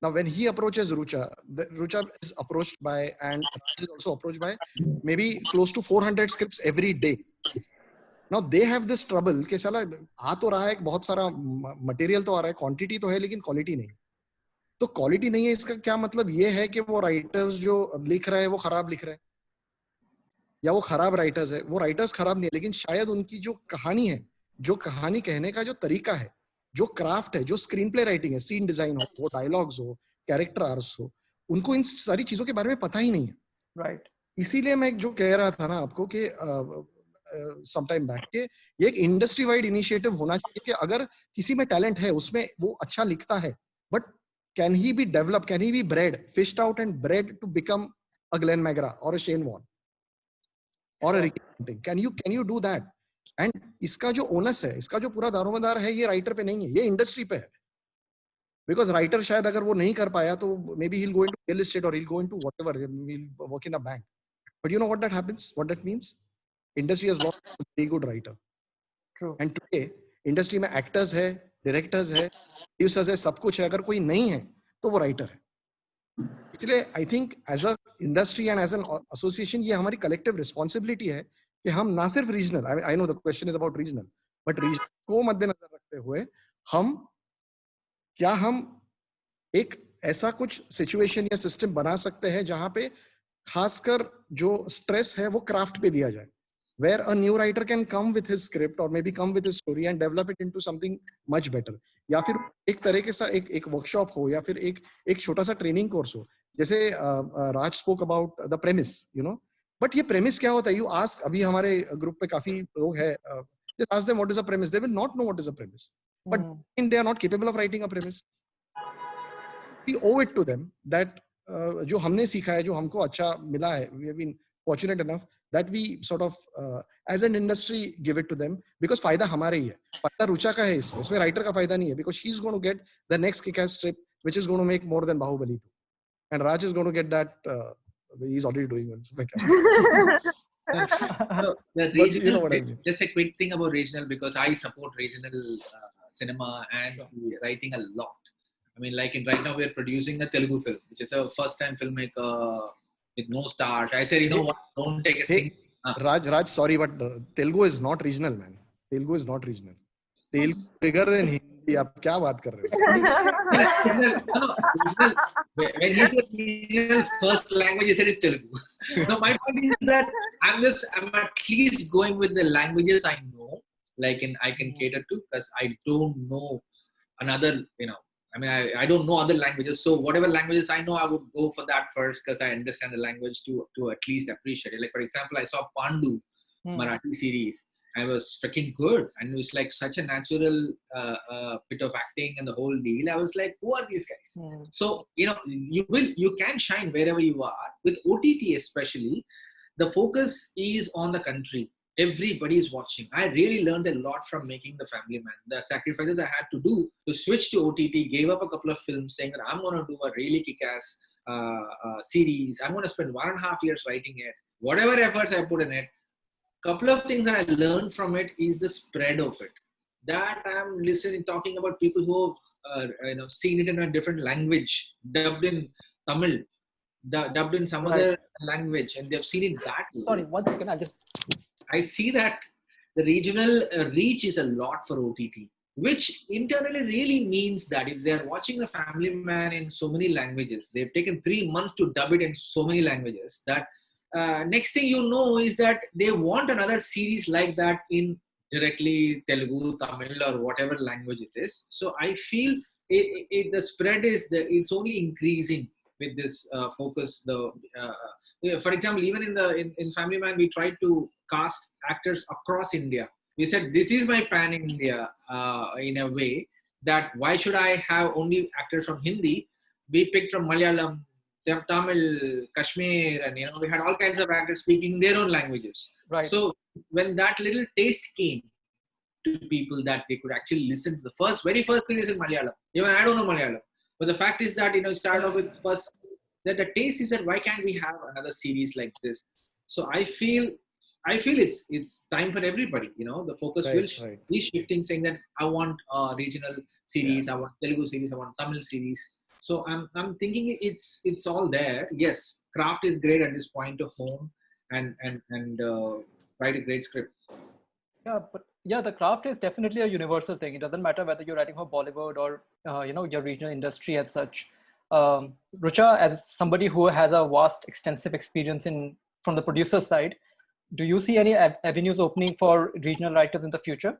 Now when he approaches Rucha is approached by, and is also approached by, maybe close to 400 scripts every day. Now they have this trouble कि साला आ तो रहा है, बहुत सारा material तो आ रहा है, क्वांटिटी तो है, लेकिन क्वालिटी नहीं. तो क्वालिटी नहीं है, इसका क्या मतलब ये है कि वो राइटर्स जो लिख रहे हैं वो खराब लिख रहे हैं, या वो खराब राइटर्स है. वो राइटर्स खराब नहीं है, लेकिन शायद उनकी जो कहानी है, जो कहानी कहने का जो तरीका है, जो क्राफ्ट है, जो स्क्रीन प्ले राइटिंग है, सीन डिजाइन हो, वो डायलॉग्स हो, कैरेक्टर आर्क्स हो, उनको इन सारी चीजों के बारे में पता ही नहीं है. राइट. इसीलिए मैं जो कह रहा था ना आपको कि सम टाइम बैक के ये एक इंडस्ट्री वाइड इनिशिएटिव होना चाहिए कि अगर किसी में टैलेंट है, उसमें वो अच्छा लिखता है, but can he be develop, can he be bred, fished out and bred to become a Glenn McGrath और अ शेन वॉन और a Ricky Ponting? Can you do that? And इसका जो ओनस है, इसका जो पूरा दारोमदार है, ये राइटर पे नहीं है, ये इंडस्ट्री पे है. बिकॉज राइटर शायद अगर वो नहीं कर पाया तो maybe he will go into real estate और he will go into whatever, he will work in a bank. But you know what that happens, what that means? Industry has lost a very good writer. True. And today industry में actors है, directors है, producers है, सब कुछ है. अगर कोई नहीं है तो वो राइटर है. इसलिए I think as a industry and as an association ये हमारी कलेक्टिव रिस्पॉन्सिबिलिटी है कि हम ना सिर्फ regional, I know the question is about regional, but regional को मद्देनजर रखते हुए हम एक ऐसा कुछ सिचुएशन या सिस्टम बना सकते हैं जहां पे खासकर जो स्ट्रेस है वो क्राफ्ट पे दिया जाए, where a new writer can come with his script or maybe come with his story and develop it into something much better. या फिर एक तरीके से एक वर्कशॉप हो, या फिर एक छोटा सा ट्रेनिंग कोर्स हो. जैसे Raj spoke about the premise, but ये प्रेमिस क्या होता है? यू आस्क, अभी हमारे ग्रुप पे काफी लोग हैं, just ask them what is a premise, they will not know what is a premise, but they are not capable of writing a premise. We owe it to them that जो हमने सीखा है, जो हमको अच्छा मिला है, we have been fortunate enough that we sort of as an industry give it to them, because फायदा हमारे ही है. फायदा रुचा का है इसमें राइटर का फायदा नहीं है, because she's going to get the next kick-ass script which is going to make more than Bahubali 2. And Raj is going to get that. He's already doing one. So the But you regional, know what I mean. just a quick thing about regional, because I support regional cinema and Sure. writing a lot. I mean, like right now we're producing a Telugu film, which is a first-time filmmaker with no stars. I said, you know what? Don't take a single. Raj, sorry, but Telugu is not regional, man. Telugu is not regional. Telugu is bigger than Hindi. आप क्या बात कर रहे हो? When he said regional first language, he said it's Telugu. No, my point is that I'm at least going with the languages I know, I can cater to, because I don't know another, I mean, I don't know other languages. So whatever languages I know, I would go for that first, because I understand the language to at least appreciate it. Like, for example, I saw Pandu Marathi series. I was freaking good, and it was like such a natural bit of acting and the whole deal. I was like, who are these guys? So you can shine wherever you are. With OTT especially, the focus is on the country. Everybody's watching. I really learned a lot from making The Family Man. The sacrifices I had to do to switch to OTT, gave up a couple of films, saying that I'm going to do a really kick-ass series. I'm going to spend 1.5 years writing it. Whatever efforts I put in it, couple of things that I learned from it is the spread of it. That I'm talking about people who have seen it in a different language, dubbed in Tamil, dubbed in some other language, and they've seen it that way. Sorry, 1 second. I see that the regional reach is a lot for OTT, which internally really means that if they're watching The Family Man in so many languages, they've taken 3 months to dub it in so many languages, that next thing you know is that they want another series like that in directly Telugu, Tamil, or whatever language it is. So I feel the spread it's only increasing with this focus. For example, even in Family Man, we tried to cast actors across India. We said, this is my pan India in a way that why should I have only actors from Hindi? We picked from Malayalam, Tamil, Kashmir, and we had all kinds of actors speaking their own languages. Right. So when that little taste came to people that they could actually listen to the very first series in Malayalam, even I don't know Malayalam, but the fact is that start off with first that the taste is that why can't we have another series like this? So I feel it's time for everybody. The focus will be shifting, saying that I want a regional series, I want Telugu series, I want Tamil series. So I'm thinking it's all there. Yes, craft is great at this point to hone and write a great script. Yeah, but the craft is definitely a universal thing. It doesn't matter whether you're writing for Bollywood or your regional industry as such. Rucha, as somebody who has a vast, extensive experience from the producer side, do you see any avenues opening for regional writers in the future?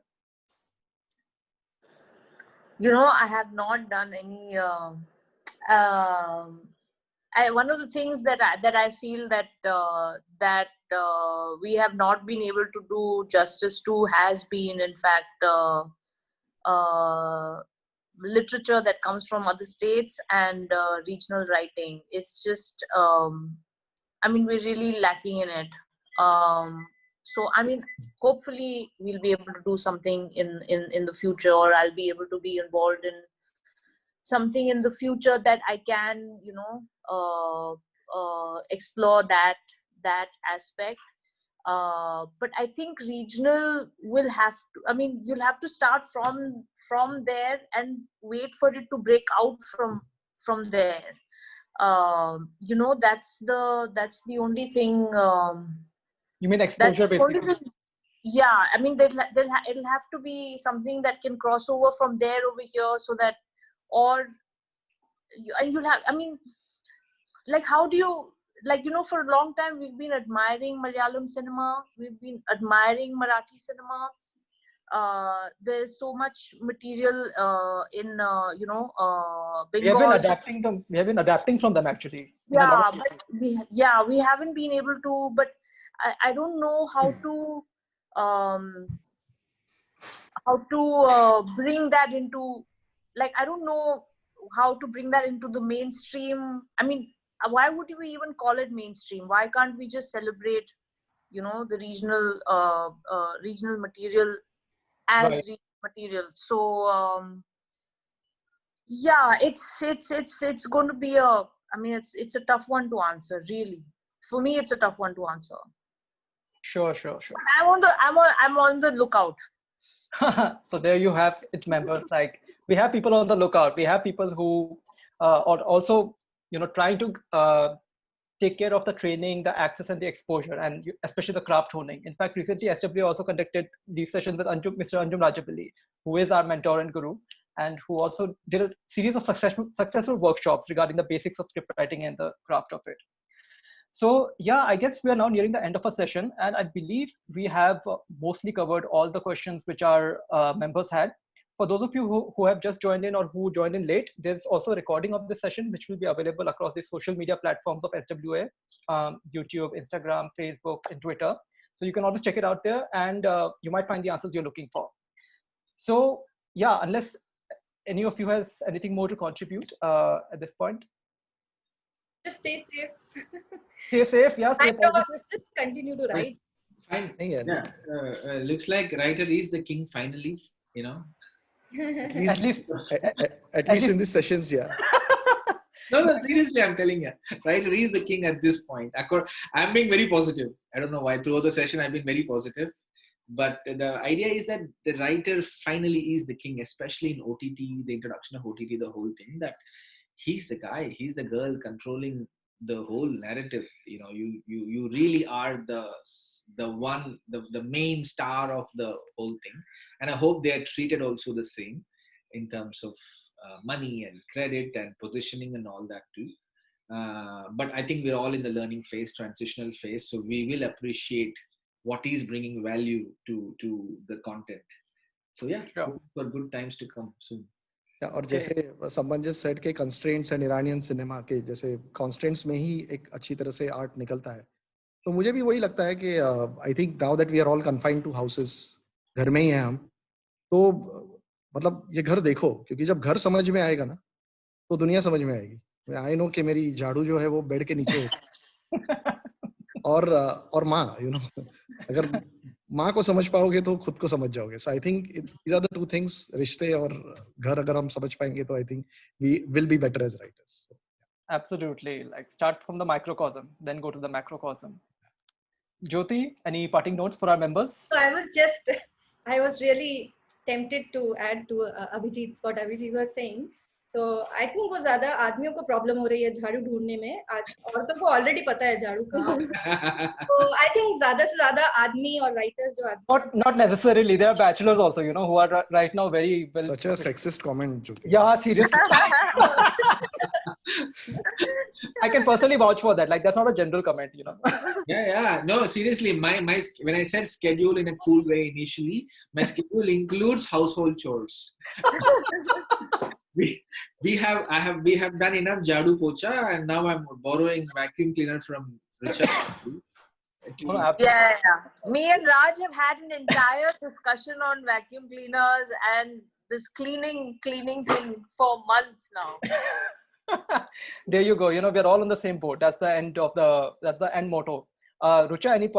I have not done any. One of the things that I feel that we have not been able to do justice to has been, in fact, literature that comes from other states and regional writing. It's just, we're really lacking in it. So, hopefully we'll be able to do something in the future, or I'll be able to be involved in something in the future that I can, explore that aspect. But I think regional will have to, you'll have to start from there and wait for it to break out from there. That's the only thing. You mean exposure, basically? Yeah, it'll have to be something that can cross over from there over here, so that, you'll have, how do you, for a long time we've been admiring Malayalam cinema, we've been admiring Marathi cinema. There's so much material in Bengal. We have been adapting from them, actually. Yeah, but we haven't been able to. But I don't know how to bring that into, I don't know how to bring that into the mainstream. Why would we even call it mainstream? Why can't we just celebrate, the regional material as regional material? So Yeah, it's going to be a. I mean, it's a tough one to answer. Really, for me, it's a tough one to answer. Sure. I'm on the lookout. So there you have it, members. Like, we have people on the lookout. We have people who are also, trying to take care of the training, the access, and the exposure, and especially the craft honing. In fact, recently SW also conducted these sessions with Mr. Anjum Rajapalli, who is our mentor and guru, and who also did a series of successful workshops regarding the basics of script writing and the craft of it. So yeah, I guess we are now nearing the end of our session, and I believe we have mostly covered all the questions which our members had. For those of you who have just joined in or who joined in late, there's also a recording of this session which will be available across the social media platforms of SWA, YouTube, Instagram, Facebook, and Twitter. So you can always check it out there, and you might find the answers you're looking for. So yeah, unless any of you has anything more to contribute at this point. Just stay safe. Stay safe, yeah. Stay positive. Just continue to write. Fine. Yeah. Looks like writer is the king finally, At least in these sessions, yeah. No, seriously, I'm telling you. Writer is the king at this point. I'm being very positive. I don't know why. Throughout the session, I've been very positive. But the idea is that the writer finally is the king, especially in OTT, the introduction of OTT, the whole thing, that he's the guy, he's the girl controlling the whole narrative. You really are the main star of the whole thing. And I hope they are treated also the same in terms of money and credit and positioning and all that too. But I think we're all in the learning phase, transitional phase. So we will appreciate what is bringing value to the content. So yeah, sure. For good times to come soon. Yeah, और जैसे someone just said के constraints and Iranian cinema के जैसे constraints में ही एक अच्छी तरह से art निकलता है. तो मुझे भी वही लगता है कि I think now that we are all confined to houses, घर में ही हैं हम, तो मतलब ये घर देखो, क्योंकि जब घर समझ में आएगा ना, तो दुनिया समझ में आएगी. I know कि मेरी झाड़ू जो है वो बेड के नीचे होती है. और माँ, अगर माँ को समझ पाओगे तो खुद को समझ जाओगे. So I think these are the two things, रिश्ते और घर अगर हम समझ पाएंगे तो I think we will be better as writers. Absolutely. Like, start from the microcosm, then go to the macrocosm. Jyoti, any parting notes for our members? So I was really tempted to add to Abhijit's what Abhijit was saying. तो I think वो ज्यादा आदमियों को problem हो रही है झाड़ू ढूंढने में. औरतों को ऑलरेडी पता है झाड़ू का. तो आई थिंक ज्यादा से ज्यादा आदमी और राइटर्स जो not necessarily, there are bachelors also, who are right now very well. Such a sexist comment, Jyoti. Yeah, seriously. I can personally vouch for that. Like, that's not a general comment, Yeah. No, seriously, my when I said schedule in a cool way initially, my schedule includes household chores. We have done enough jadu pocha, and now I'm borrowing vacuum cleaner from Richard. Yeah. Me and Raj have had an entire discussion on vacuum cleaners and this cleaning thing for months now. There you go. We're all on the same boat. That's the end motto. Rucha, any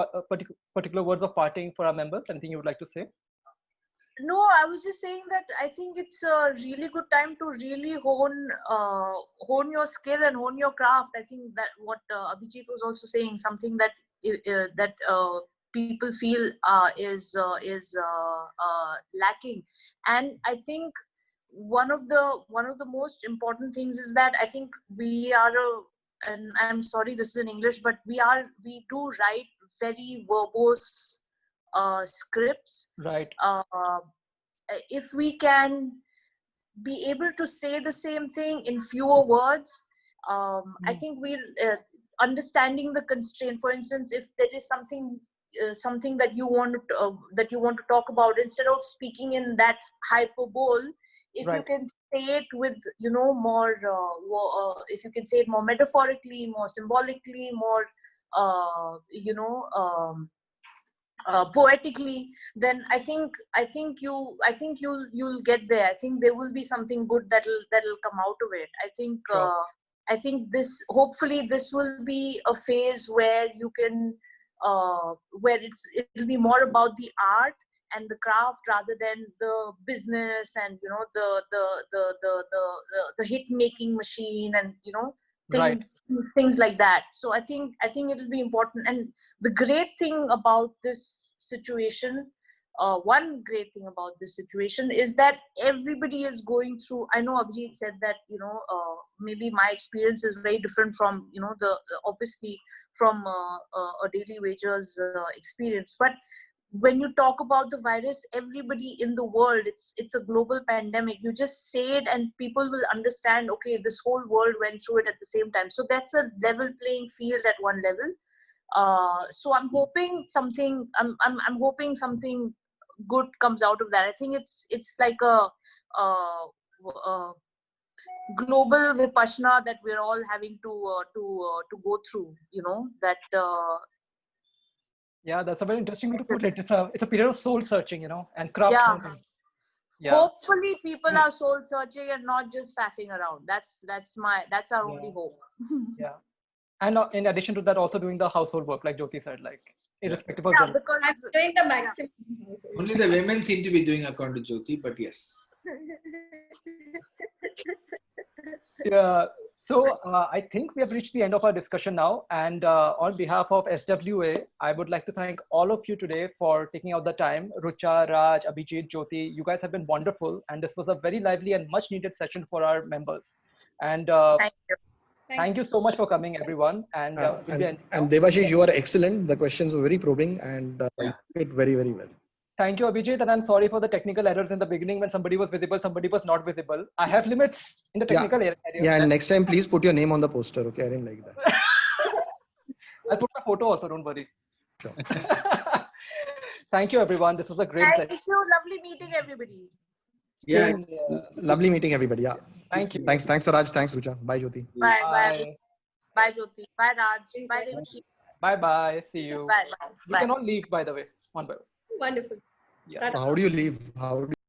particular words of parting for our members? Anything you would like to say? No, I was just saying that I think it's a really good time to really hone your skill and hone your craft. I think that what Abhijit was also saying, something that people feel is lacking, and I think one of the most important things is that I think we are and I'm sorry this is in English, but we do write very verbose scripts. Right. If we can be able to say the same thing in fewer words, I think we're understanding the constraint. For instance, if there is something that you want to talk about, instead of speaking in that hyperbole, if you can say it with more if you can say it more metaphorically, more symbolically, more poetically, then I think you'll get there. I think there will be something good that'll come out of it. I think hopefully this will be a phase where you can where it'll be more about the art and the craft rather than the business and the hit making machine and things like that. So I think it'll be important. And the great thing about this situation, one great thing about this situation is that everybody is going through. I know Abhijit said that maybe my experience is very different from obviously from a daily wager's experience, but when you talk about the virus, everybody in the world, it's a global pandemic. You just say it and people will understand, okay, this whole world went through it at the same time. So that's a level playing field at one level. So I'm hoping something good comes out of that. I think it's like a global vipassana that we're all having to go through, that yeah, that's a very interesting way to put it. It's a period of soul searching, and craft yeah. something. Yeah. Hopefully people are soul searching and not just faffing around. That's our only hope. Yeah. And in addition to that, also doing the household work, like Jyoti said, like irrespective of because I'm doing the maximum. Only the women seem to be doing according to Jyoti, but yes. Yeah. So I think we have reached the end of our discussion now. And on behalf of SWA, I would like to thank all of you today for taking out the time. Rucha, Raj, Abhijit, Jyoti, you guys have been wonderful. And this was a very lively and much needed session for our members. And thank you so much for coming, everyone. And Debashish, you are excellent. The questions were very probing and you did very, very well. Thank you, Abhijit. And I'm sorry for the technical errors in the beginning when somebody was visible, somebody was not visible. I have limits in the technical area. Yeah, and next time, please put your name on the poster. Okay, I didn't like that. I'll put my photo also, don't worry. Sure. Thank you, everyone. This was a great session. Thank you. Lovely meeting everybody. Yeah. Lovely meeting everybody. Yeah. Thank you. Thanks, Raj. Thanks, Rucha. Bye, Jyoti. Bye. Bye, Jyoti. Bye, Raj. Bye, Devashi. Bye. See you. Bye. You can all leave, by the way. One by one. Wonderful. Yeah. How do you leave? How do